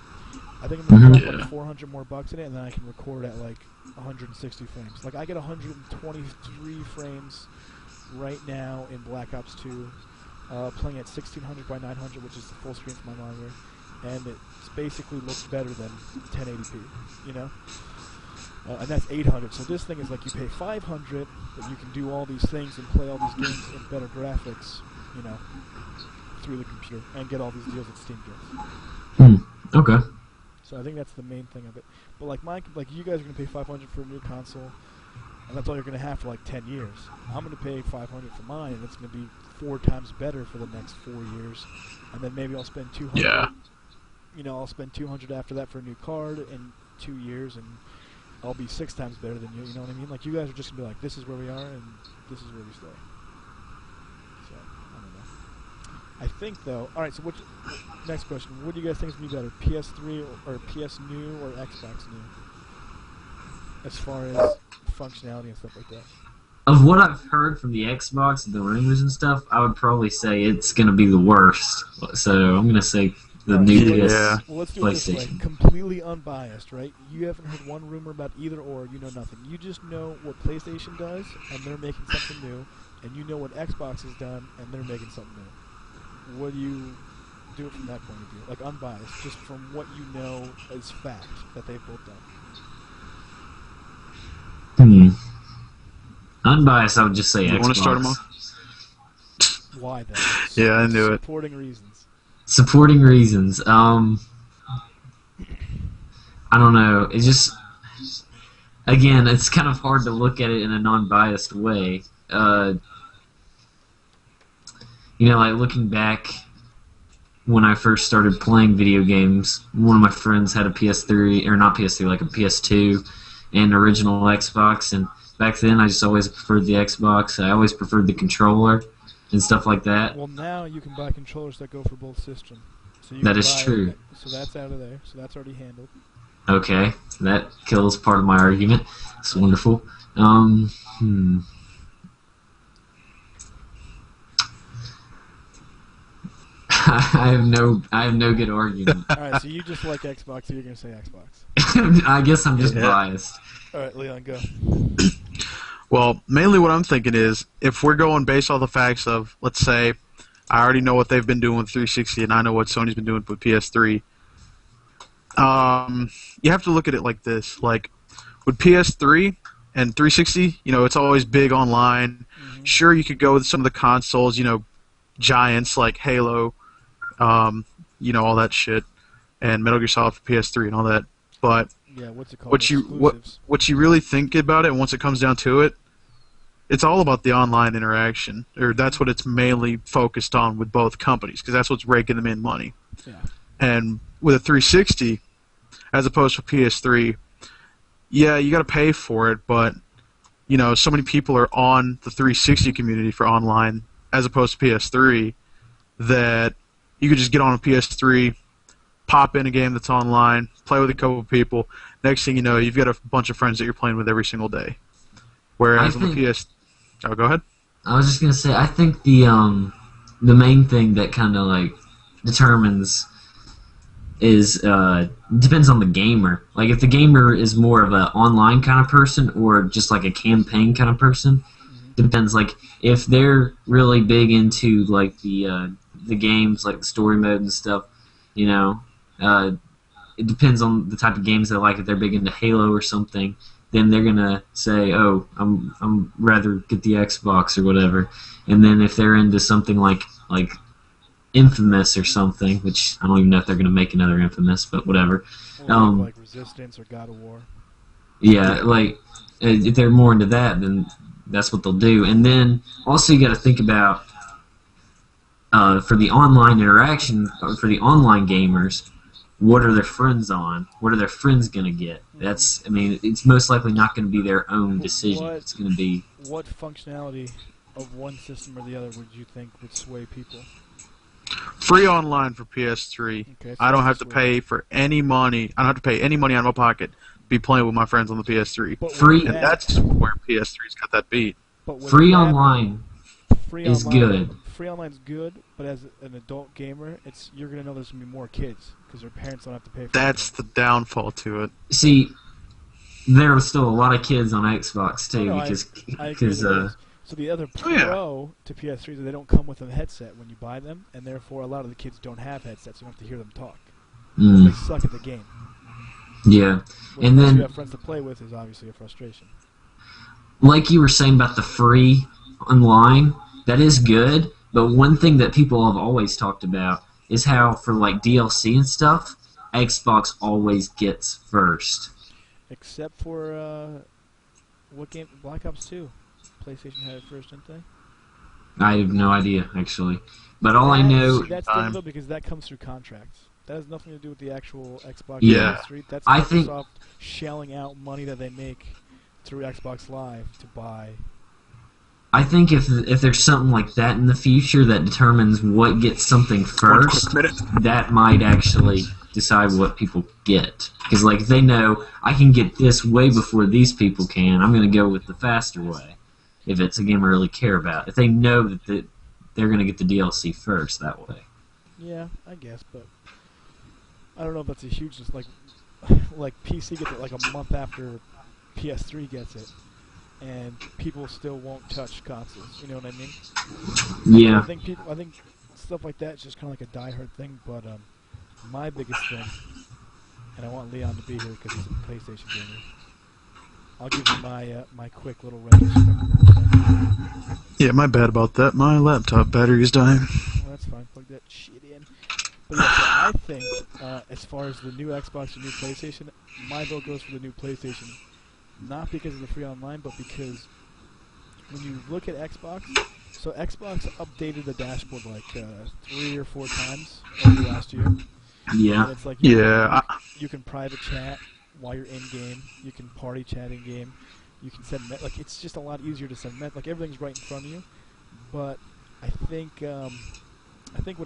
I think I'm going to put like 400 more bucks in it, and then I can record at like 160 frames. Like I get 123 frames right now in Black Ops 2, playing at 1600 by 900, which is the full screen for my monitor, and it basically looks better than 1080p, you know? And that's 800. So this thing is like you pay 500, but you can do all these things and play all these games in better graphics, you know, through the computer, and get all these deals that Steam gives. Okay. So I think that's the main thing of it. But like you guys are gonna pay 500 for a new console, and that's all you're gonna have for like 10 years. I'm gonna pay 500 for mine, and it's gonna be 4 times better for the next 4 years, and then maybe I'll spend 200. Yeah. You know, I'll spend 200 after that for a new card in 2 years, and I'll be 6 times better than you. You know what I mean? Like you guys are just gonna be like, this is where we are, and this is where we stay. So I don't know. I think though. All right. So next question? What do you guys think is gonna be better, PS3 or PS New or Xbox New, as far as functionality and stuff like that? Of what I've heard from the Xbox and the rumors and stuff, I would probably say it's going to be the worst. So I'm going to say the new Well, let's do it this way. PlayStation. Completely unbiased, right? You haven't heard one rumor about either or. You know nothing. You just know what PlayStation does, and they're making something new, and you know what Xbox has done, and they're making something new. What do you do it from that point of view? Like unbiased, just from what you know as fact that they've both done. Unbiased, I would just say Xbox. You want to start them off? Why then? Yeah, I knew it. Supporting reasons. Supporting reasons. I don't know. It's just, again, it's kind of hard to look at it in a non-biased way. You know, like looking back when I first started playing video games, one of my friends had a PS3, or not PS3, like a PS2 and original Xbox, and back then I just always preferred the Xbox. I always preferred the controller and stuff like that. Well, now you can buy controllers that go for both systems. So you That can is buy true. So that's out of there. So that's already handled. Okay, that kills part of my argument. It's wonderful. I have no good argument. All right, so you just like Xbox, so you're gonna say Xbox. I guess I'm just biased. All right, Leon, go. Well, mainly what I'm thinking is, if we're going based on the facts of, let's say, I already know what they've been doing with 360, and I know what Sony's been doing with PS3. You have to look at it like this: like with PS3 and 360, you know, it's always big online. Mm-hmm. Sure, you could go with some of the consoles, you know, giants like Halo, you know, all that shit, and Metal Gear Solid for PS3 and all that. But yeah, what's it called? What you really think about it, once it comes down to it, it's all about the online interaction, or that's what it's mainly focused on with both companies, because that's what's raking them in money. Yeah. And with a 360, as opposed to PS3, yeah, you got to pay for it, but you know, so many people are on the 360 community for online as opposed to PS3 that you could just get on a PS3, pop in a game that's online, play with a couple of people. Next thing you know, you've got a bunch of friends that you're playing with every single day. Whereas on the PS... Oh, go ahead. I was just going to say, I think the main thing that kind of, like, determines is, depends on the gamer. Like, if the gamer is more of an online kind of person or just, like, a campaign kind of person, depends. Like, if they're really big into, like, the games, like the story mode and stuff, you know, it depends on the type of games they like. If they're big into Halo or something, then they're gonna say, "Oh, I'm rather get the Xbox or whatever." And then if they're into something like Infamous or something, which I don't even know if they're gonna make another Infamous, but whatever. Or like Resistance or God of War. Yeah, like if they're more into that, then that's what they'll do. And then also you got to think about for the online interaction, for the online gamers, what are their friends on? What are their friends going to get? That's, I mean, it's most likely not going to be their own decision. It's going to be... What functionality of one system or the other would you think would sway people? Free online for PS3. Okay, so I don't have that's to pay for any money. I don't have to pay any money out of my pocket to be playing with my friends on the PS3. But free, and that's where PS3's got that beat. But free online is good. Free online's good, but as an adult gamer, you're gonna know there's gonna be more kids because their parents don't have to pay for. That's the downfall to it. See, there are still a lot of kids on Xbox too, because so the other pro to PS3 is that they don't come with a headset when you buy them, and therefore a lot of the kids don't have headsets. So you don't have to hear them talk. They suck at the game. Yeah, Which and then you have friends to play with is obviously a frustration. Like you were saying about the free online, that is good. But one thing that people have always talked about is how for like DLC and stuff, Xbox always gets first. Except for what game? Black Ops 2. PlayStation had it first, didn't they? I have no idea actually, but all I know. See, that's different though because that comes through contracts. That has nothing to do with the actual Xbox. Yeah. That's I Microsoft think shelling out money that they make through Xbox Live to buy. I think if there's something like that in the future that determines what gets something first, that might actually decide what people get. Because like they know I can get this way before these people can, I'm going to go with the faster way. If it's a game I really care about, if they know that they're going to get the DLC first that way. Yeah, I guess, but I don't know if that's a huge like PC gets it like a month after PS3 gets it. And people still won't touch consoles. You know what I mean? Yeah. I think stuff like that is just kind of like a diehard thing. But my biggest thing, and I want Leon to be here because he's a PlayStation gamer. I'll give you my quick little retrospective. Yeah, my bad about that. My laptop battery is dying. Well, that's fine. Plug that shit in. But yeah, so I think as far as the new Xbox or new PlayStation, my vote goes for the new PlayStation. Not because of the free online, but because when you look at Xbox, so Xbox updated the dashboard like 3 or 4 times over last year. Yeah. And it's like you can private chat while you're in game. You can party chat in game. You can send like it's just a lot easier to send like everything's right in front of you. But I think what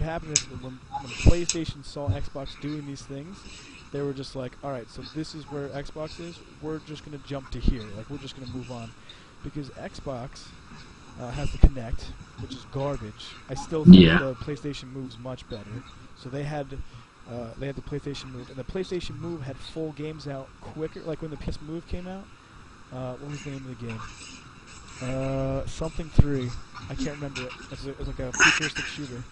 happened is that when PlayStation saw Xbox doing these things, they were just like, all right, so this is where Xbox is. We're just going to jump to here. Like, we're just going to move on. Because Xbox has the Kinect, which is garbage. I still think the PlayStation Move's much better. So they had the PlayStation Move. And the PlayStation Move had full games out quicker. Like, when the PS Move came out, what was the name of the game? Something 3. I can't remember it. It was like a futuristic shooter.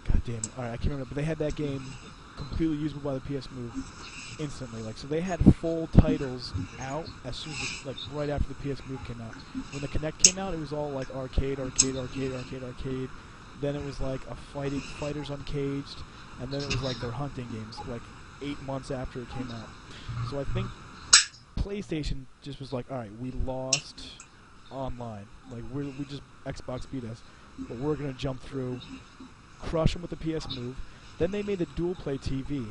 God damn it. Alright, I can't remember. But they had that game completely usable by the PS Move instantly. Like, so they had full titles out as soon as, like, right after the PS Move came out. When the Kinect came out, it was all like arcade. Then it was like a Fighters Uncaged, and then it was like their hunting games, like 8 months after it came out. So I think PlayStation just was like, all right, we lost online. Like, we just Xbox beat us, but we're gonna jump through, crush them with the PS Move. Then they made the dual play TV,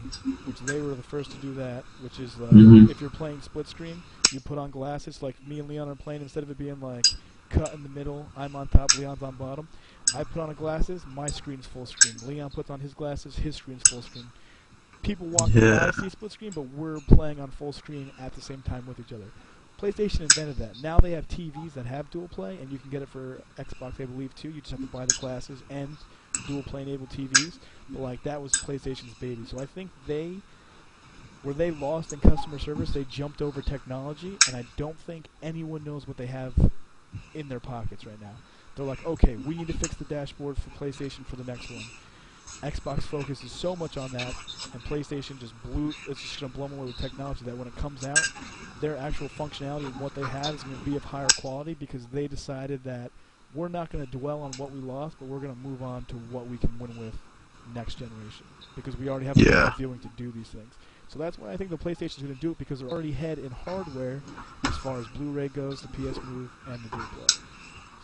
which they were the first to do that, which is if you're playing split screen, you put on glasses like me and Leon are playing. Instead of it being like cut in the middle, I'm on top, Leon's on bottom. I put on glasses, my screen's full screen. Leon puts on his glasses, his screen's full screen. People walk by, see split screen, but we're playing on full screen at the same time with each other. PlayStation invented that. Now they have TVs that have dual play, and you can get it for Xbox, I believe, too. You just have to buy the glasses and dual play enabled TVs. But like that was PlayStation's baby. So I think where they lost in customer service, they jumped over technology, and I don't think anyone knows what they have in their pockets right now. They're like, okay, we need to fix the dashboard for PlayStation for the next one. Xbox focuses so much on that, and PlayStation it's just going to blow them away with technology that when it comes out, their actual functionality and what they have is going to be of higher quality because they decided that we're not going to dwell on what we lost, but we're going to move on to what we can win with next generation because we already have the way of viewing to do these things. So that's why I think the PlayStation is going to do it because they're already ahead in hardware as far as Blu-ray goes, the PS Move, and the Duplo.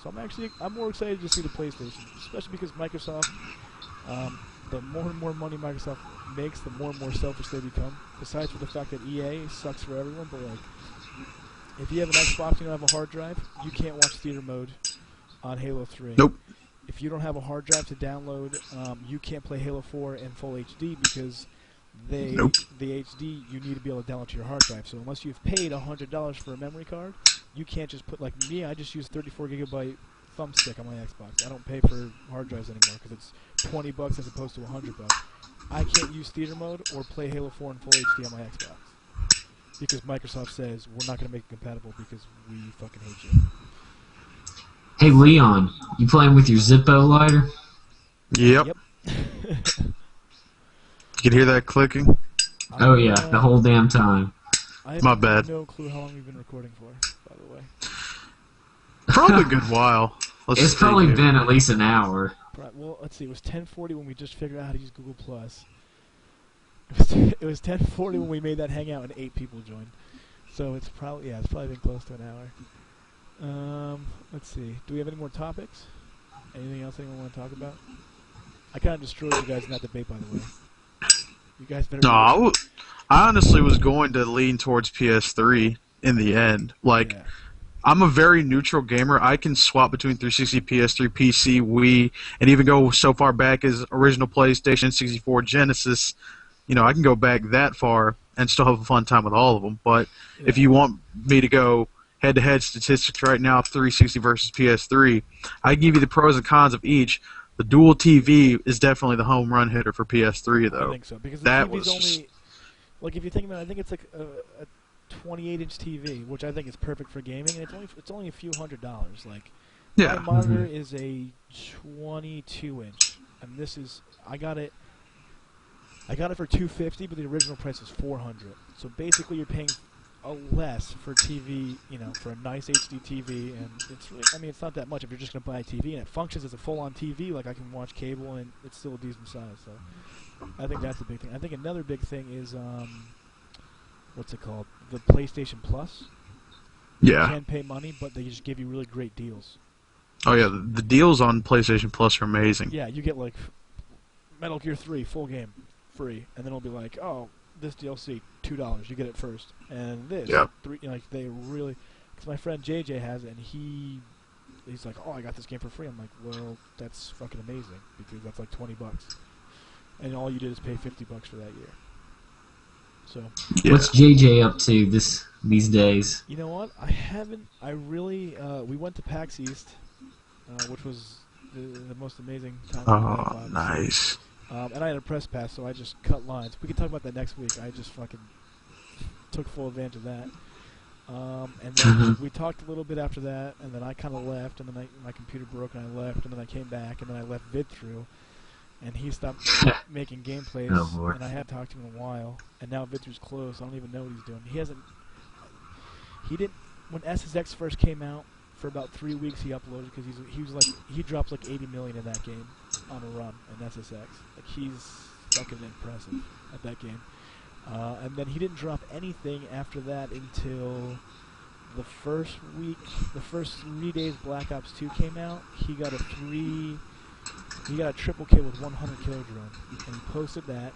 So I'm more excited to see the PlayStation, especially because Microsoft, the more and more money Microsoft makes, the more and more selfish they become. Besides for the fact that EA sucks for everyone, but like, if you have an Xbox and you don't have a hard drive, you can't watch theater mode on Halo 3. Nope. If you don't have a hard drive to download, you can't play Halo 4 in full HD because the HD you need to be able to download to your hard drive. So unless you've paid $100 for a memory card, you can't just put, like me, I just use 34 gigabyte thumbstick on my Xbox. I don't pay for hard drives anymore because it's $20 as opposed to $100. I can't use theater mode or play Halo 4 in full HD on my Xbox because Microsoft says we're not going to make it compatible because we fucking hate you. Hey Leon, you playing with your Zippo lighter? Yep. You can hear that clicking? Oh yeah, the whole damn time. My bad. I have no clue how long we've been recording for, by the way. Probably a good while. It's probably been at least an hour. Well, let's see. It was 10:40 when we just figured out how to use Google Plus. It was 10:40 when we made that hangout and 8 people joined. So it's probably been close to an hour. Let's see. Do we have any more topics? Anything else anyone want to talk about? I kind of destroyed you guys in that debate, by the way. You guys better. No, I honestly was going to lean towards PS3 in the end. Like, yeah. I'm a very neutral gamer. I can swap between 360, PS3, PC, Wii, and even go so far back as original PlayStation, 64, Genesis. You know, I can go back that far and still have a fun time with all of them. But if you want me to go head-to-head statistics right now, 360 versus PS3, I give you the pros and cons of each. The dual TV is definitely the home run hitter for PS3, though. I think so because the TV's only, like, if you think about it, I think it's like a 28-inch TV, which I think is perfect for gaming, and it's only a few $100. Like, my monitor is a 22-inch, and this is I got it for $250, but the original price was $400. So basically, you're paying less for TV, you know, for a nice HD TV, and it's really, I mean, it's not that much if you're just going to buy a TV, and it functions as a full-on TV, like I can watch cable, and it's still a decent size, so I think that's a big thing. I think another big thing is, what's it called? The PlayStation Plus. Yeah. You can pay money, but they just give you really great deals. Oh, yeah, the deals on PlayStation Plus are amazing. Yeah, you get, like, Metal Gear 3 full game free, and then it'll be like, oh, this DLC, $2, you get it first, and this, $3, you know, like, they really, because my friend JJ has it, and he's like, oh, I got this game for free. I'm like, well, that's fucking amazing, because that's like $20, and all you did is pay $50 for that year. So, what's JJ up to these days? You know what? We went to PAX East, which was the most amazing time. Oh, nice. And I had a press pass, so I just cut lines. We can talk about that next week. I just fucking took full advantage of that. And then we talked a little bit after that, and then I kind of left, and then my computer broke, and I left, and then I came back, and then I left VidThru, and he stopped making gameplays, and I hadn't talked to him in a while, and now VidThru's closed, so I don't even know what he's doing. He didn't, when SSX first came out, for about 3 weeks he uploaded, because he dropped like 80 million in that game on a run in SSX. Like, he's fucking impressive at that game. And then he didn't drop anything after that until the first 3 days Black Ops 2 came out. He got a triple kill with 100 kill drone, and he posted that,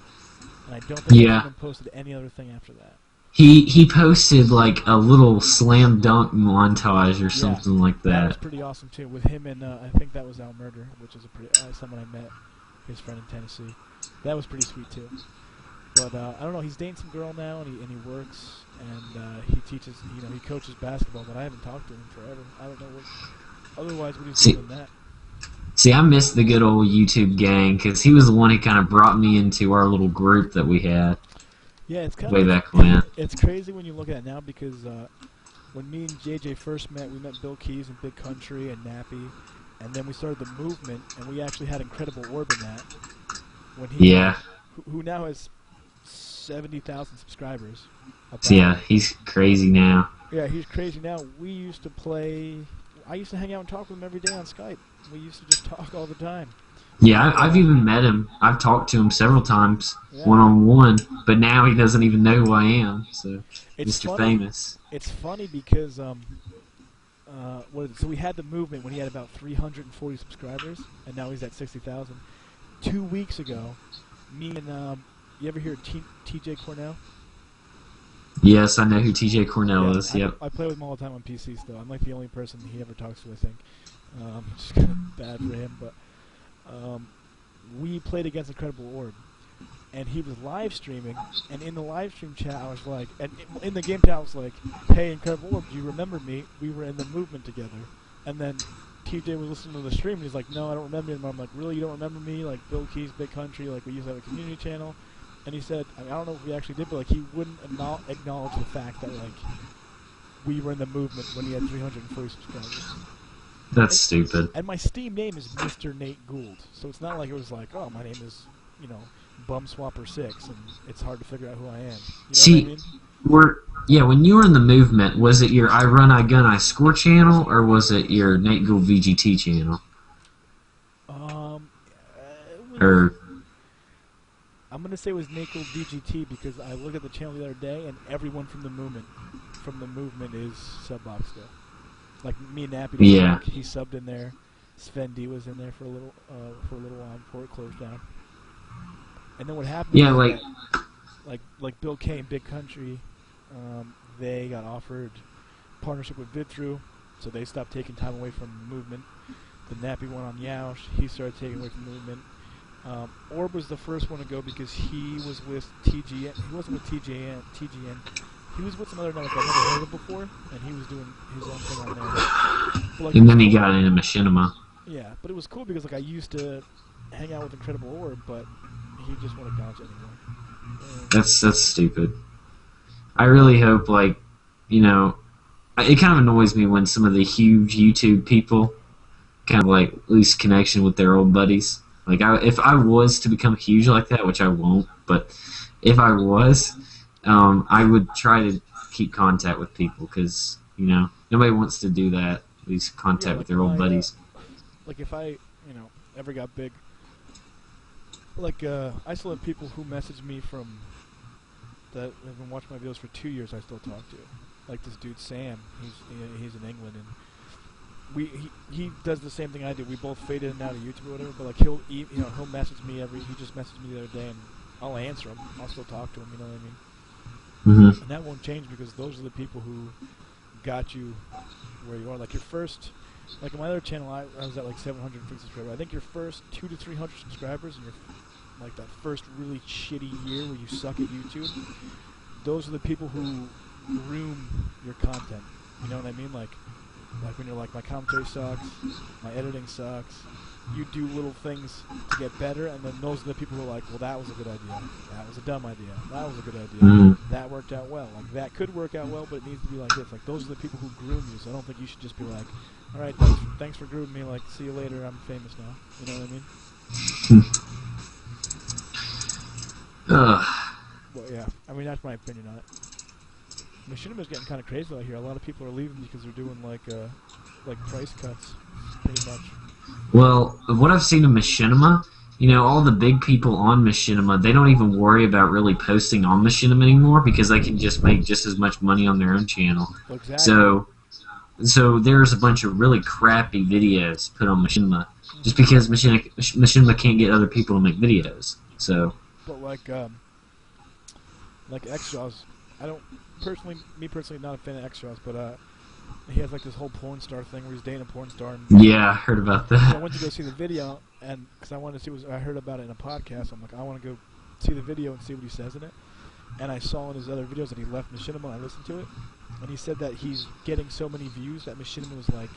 and I don't think he's even posted any other thing after that. He posted like a little slam dunk montage or something like that. That was pretty awesome too, with him and I think that was Al Murder, which is someone I met, his friend in Tennessee. That was pretty sweet too. But I don't know. He's dating some girl now, and he works, and he teaches. You know, he coaches basketball. But I haven't talked to him forever. I don't know what. Otherwise, what he's doing that. See, I miss the good old YouTube gang because he was the one who kind of brought me into our little group that we had. Yeah, it's kind way back when. It's crazy when you look at it now because when me and JJ first met, we met Bill Keys and Big Country and Nappy, and then we started the movement, and we actually had Incredible Orb in that. when he Yeah. who now has 70,000 subscribers. Yeah, he's crazy now. Yeah, he's crazy now. We used to play. I used to hang out and talk with him every day on Skype. We used to just talk all the time. Yeah, I've even met him. I've talked to him several times, Yeah. one-on-one, but now he doesn't even know who I am. So, It's Mr. funny. Famous. It's funny because so we had the movement when he had about 340 subscribers, and now he's at 60,000. 2 weeks ago, me and you ever hear of TJ Cornell? Yes, I know who TJ Cornell is. Yep. I play with him all the time on PC still. I'm like the only person he ever talks to, I think. Which is kind of bad for him, but we played against Incredible Orb, and he was live streaming, and in the live stream chat I was like, and in the game chat I was like, hey Incredible Orb, do you remember me? We were in the movement together. And then TJ was listening to the stream, and he's like, no, I don't remember him. I'm like, really, you don't remember me? Like, Bill Key's Big Country, like, we used to have a community channel. And he said, I don't know if we actually did, but, like, he wouldn't acknowledge the fact that, like, we were in the movement when he had 340 subscribers. That's stupid. And my Steam name is Mr. Nate Gould, so it's not like it was like, oh, my name is, Bumswapper6, and it's hard to figure out who I am. You know See, what I mean? when you were in the movement, was it your I Run, I Gun, I Score channel, or was it your Nate Gould VGT channel? Or I'm gonna say it was Nate Gould VGT because I looked at the channel the other day, and everyone from the movement is subbox still. Like me and Nappy, yeah, he subbed in there. Sven D was in there for a little while before it closed down. And then what happened? Yeah, was like Bill K and Big Country, they got offered partnership with VidThru, so they stopped taking time away from the movement. The Nappy went on Yoush, he started taking away from the movement. Orb was the first one to go because he was with TGN. He wasn't with TGN. He was with some other network I've never heard of before, and he was doing his own thing on there. But, like, and then he got into Machinima. Yeah, but it was cool because like I used to hang out with Incredible Orb, but he just won't acknowledge it anymore. That's stupid. I really hope, like, it kind of annoys me when some of the huge YouTube people kind of like lose connection with their old buddies. Like, if I was to become huge like that, which I won't, but if I was, I would try to keep contact with people because, nobody wants to do that, lose contact with their old buddies. Like, if I, ever got big, like, I still have people who message me that have been watching my videos for 2 years I still talk to. Like this dude, Sam, he's in England, and he does the same thing I do. We both fade in and out of YouTube or whatever, but like he'll message me he just messaged me the other day, and I'll answer him. I'll still talk to him, you know what I mean? Mm-hmm. And that won't change because those are the people who got you where you are. Like your first, like on my other channel, I was at like 750 subscribers. I think your first 200 to 300 subscribers and your like that first really shitty year where you suck at YouTube, those are the people who groom your content. You know what I mean? Like when you're like, my commentary sucks, my editing sucks, you do little things to get better, and then those are the people who are like, well, that was a good idea, that was a dumb idea, that was a good idea, that worked out well. Like, that could work out well, but it needs to be like this. Like, those are the people who groom you, so I don't think you should just be like, all right, thanks for grooming me, like, see you later, I'm famous now. You know what I mean? Well, yeah, I mean, that's my opinion on it. Machinima's getting kind of crazy out here. A lot of people are leaving because they're doing, like price cuts, pretty much. Well, what I've seen of Machinima, all the big people on Machinima, they don't even worry about really posting on Machinima anymore because they can just make just as much money on their own channel. Well, exactly. So there's a bunch of really crappy videos put on Machinima just because Machinima can't get other people to make videos. So. But like Xjaws, I don't personally, not a fan of Xjaws, but he has like this whole porn star thing where he's dating a porn star. And, yeah, I heard about that. I went to go see the video, and because I wanted to see what I heard about it in a podcast, I'm like, I want to go see the video and see what he says in it. And I saw in his other videos that he left Machinima, and I listened to it, and he said that he's getting so many views that Machinima was like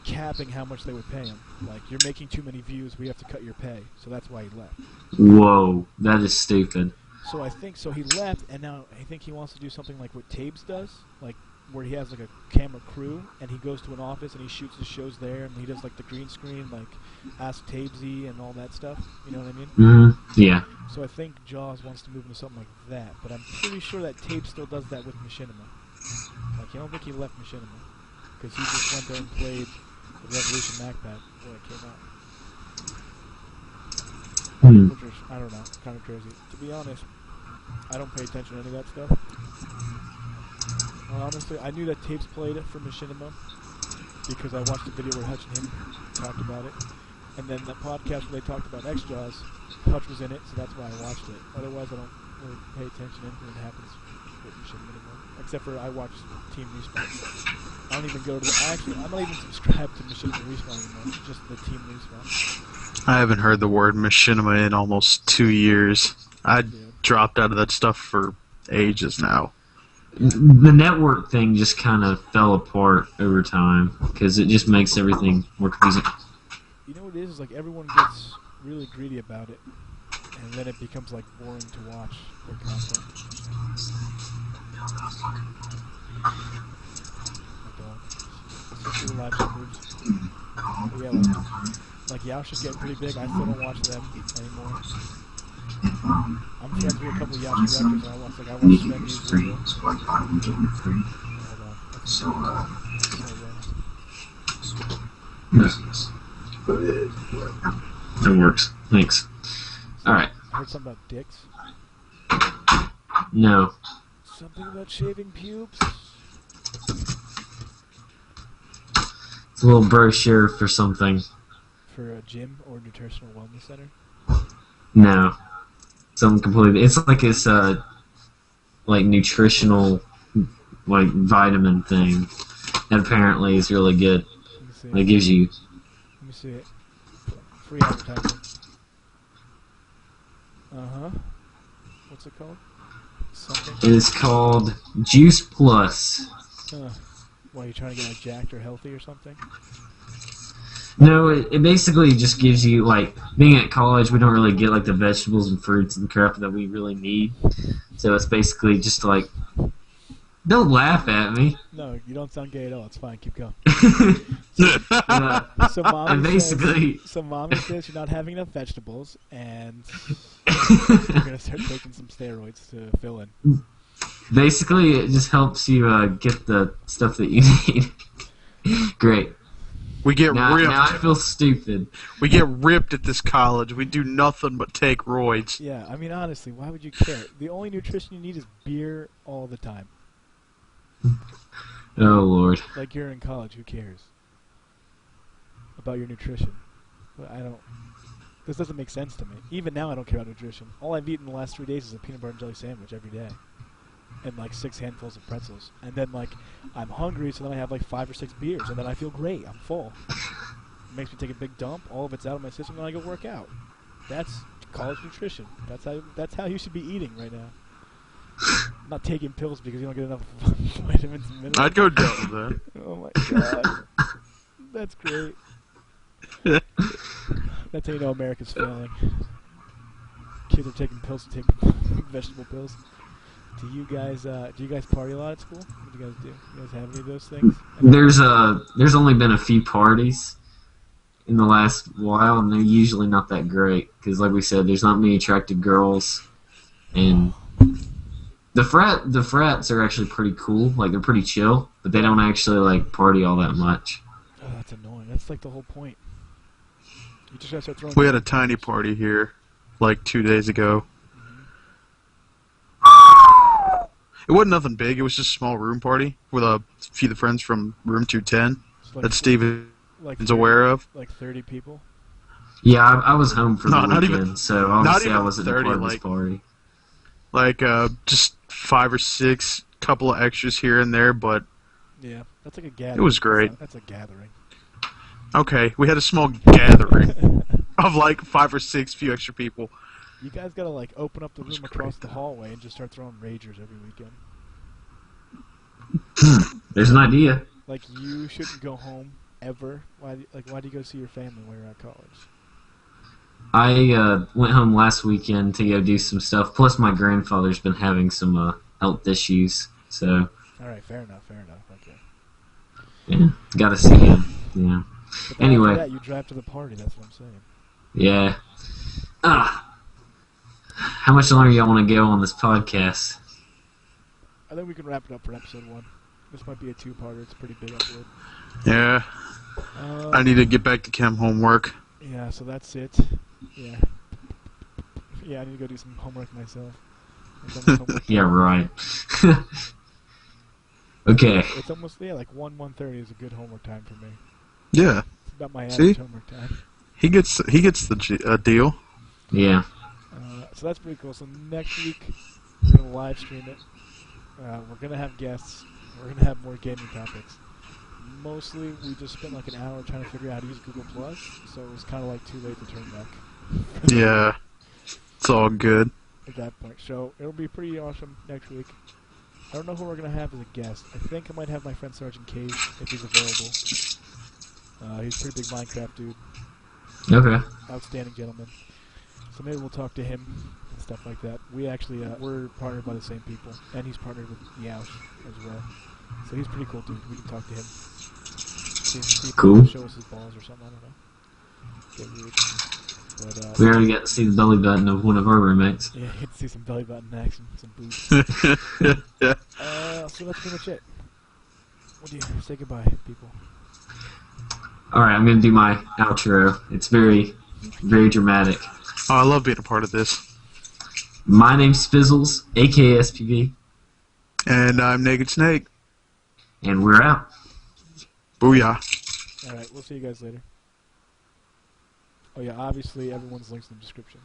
capping how much they would pay him. Like, you're making too many views, we have to cut your pay. So that's why he left. Whoa, that is stupid. So I think he left, and now I think he wants to do something like what Tabes does, like where he has like a camera crew, and he goes to an office and he shoots his shows there, and he does like the green screen, like Ask Tabesy and all that stuff. You know what I mean? Mm-hmm. Yeah. So I think Jaws wants to move into something like that, but I'm pretty sure that Tape still does that with Machinima. Like, I don't think he left Machinima, because he just went there and played the Revolution MacPad before it came out. Hmm. Which is, I don't know, kind of crazy. To be honest, I don't pay attention to any of that stuff. Honestly, I knew that Tapes played it for Machinima because I watched a video where Hutch and him talked about it. And then that podcast where they talked about X-Jaws, Hutch was in it, so that's why I watched it. Otherwise, I don't really pay attention to anything that happens with Machinima anymore. Except for I watch Team Respawn. I don't even go to the... I'm not even subscribed to Machinima Respawn anymore. It's just the Team Respawn. I haven't heard the word machinima in almost 2 years. I dropped out of that stuff for ages now. The network thing just kind of fell apart over time because it just makes everything more confusing. You know what it is like everyone gets really greedy about it, and then it becomes like boring to watch their content. My dog. Especially the live streamers. But yeah, like Yaosha's getting pretty big. I still don't watch them anymore. I'm friends with a couple of Yaosha directors, and I watch Sven News video. That works. Thanks. Alright. I heard something about dicks. No. Something about shaving pubes. It's a little brochure for something. For a gym or nutritional wellness center? No. Something completely... It's like this, like, nutritional, like, vitamin thing that apparently is really good. Let me see. It gives you... Let me see it. Free advertising. Uh-huh. What's it called? Something? It is called Juice Plus. Why, are you trying to get like jacked or healthy or something? No, it basically just gives you, like, being at college, we don't really get, like, the vegetables and fruits and crap that we really need. So it's basically just, like, don't laugh at me. No, you don't sound gay at all. It's fine. Keep going. So mommy says you're not having enough vegetables, and you're going to start taking some steroids to fill in. Basically, it just helps you get the stuff that you need. Great. We get ripped. Now I feel stupid. We get ripped at this college. We do nothing but take roids. Yeah, I mean, honestly, why would you care? The only nutrition you need is beer all the time. Oh, Lord. Like, you're in college. Who cares about your nutrition? I don't... This doesn't make sense to me. Even now, I don't care about nutrition. All I've eaten in the last 3 days is a peanut butter and jelly sandwich every day. And, like, 6 handfuls of pretzels. And then, like, I'm hungry, so then I have, like, 5 or 6 beers. And then I feel great. I'm full. It makes me take a big dump. All of it's out of my system, and I go work out. That's college nutrition. That's how you should be eating right now. Not taking pills because you don't get enough vitamins and minerals. I'd go down with that. Oh, my God. That's great. That's how you know America's failing. Kids are taking pills to take vegetable pills. Do you guys party a lot at school? What do you guys do? You guys have any of those things? There's only been a few parties in the last while, and they're usually not that great because, like we said, there's not many attractive girls, and the frats are actually pretty cool. Like, they're pretty chill, but they don't actually like party all that much. Oh, that's annoying. That's like the whole point. You just gotta start throwing. We had a tiny party here, like 2 days ago. It wasn't nothing big. It was just a small room party with a few of the friends from room 210 that Steven is aware of. Like 30 people? Yeah, I was home for the not weekend, even, so obviously not I wasn't 30, part of this party. Like, just 5 or 6, couple of extras here and there, but... Yeah, that's like a gathering. It was great. That's a gathering. Okay, we had a small gathering of like 5 or 6 few extra people. You guys gotta like open up the room across the hallway and just start throwing ragers every weekend. There's an idea. Like, you shouldn't go home ever. Why do you go see your family when you're at college? I went home last weekend to go do some stuff. Plus, my grandfather's been having some health issues, so All right, fair enough. Okay. Yeah, gotta see him. Yeah. But then Anyway. after that, you drive to the party. That's what I'm saying. Yeah. How much longer y'all want to go on this podcast? I think we can wrap it up for episode 1. This might be a 2-parter. It's a pretty big upload. Yeah. I need to get back to chem homework. Yeah, so that's it. Yeah. Yeah, I need to go do some homework myself. I've done this homework. Yeah, right. Okay. It's almost, like 1:30 is a good homework time for me. Yeah. It's about my See? average homework time. He gets the deal. Yeah. So that's pretty cool. So next week, we're going to live stream it. We're going to have guests. We're going to have more gaming topics. Mostly, we just spent like an hour trying to figure out how to use Google+, so it was kind of like too late to turn back. Yeah. It's all good. At that point. So it'll be pretty awesome next week. I don't know who we're going to have as a guest. I think I might have my friend Sergeant Cage, if he's available. He's a pretty big Minecraft dude. Okay. Outstanding gentleman. So maybe we'll talk to him and stuff like that. We actually, we're partnered by the same people, and he's partnered with Meowth as well. So he's a pretty cool dude. We can talk to him. See if Cool. he'll show us his balls or something, I don't know. Get weird. But, We already got to see the belly button of one of our roommates. yeah, get to see some belly button action, some boobs. Yeah. So that's pretty much it. What do you say goodbye, people? Alright, I'm going to do my outro. It's very, very dramatic. Oh, I love being a part of this. My name's Fizzles, aka SPV, And I'm Naked Snake. and we're out. Booyah. Alright, we'll see you guys later. Oh yeah, obviously everyone's links in the description.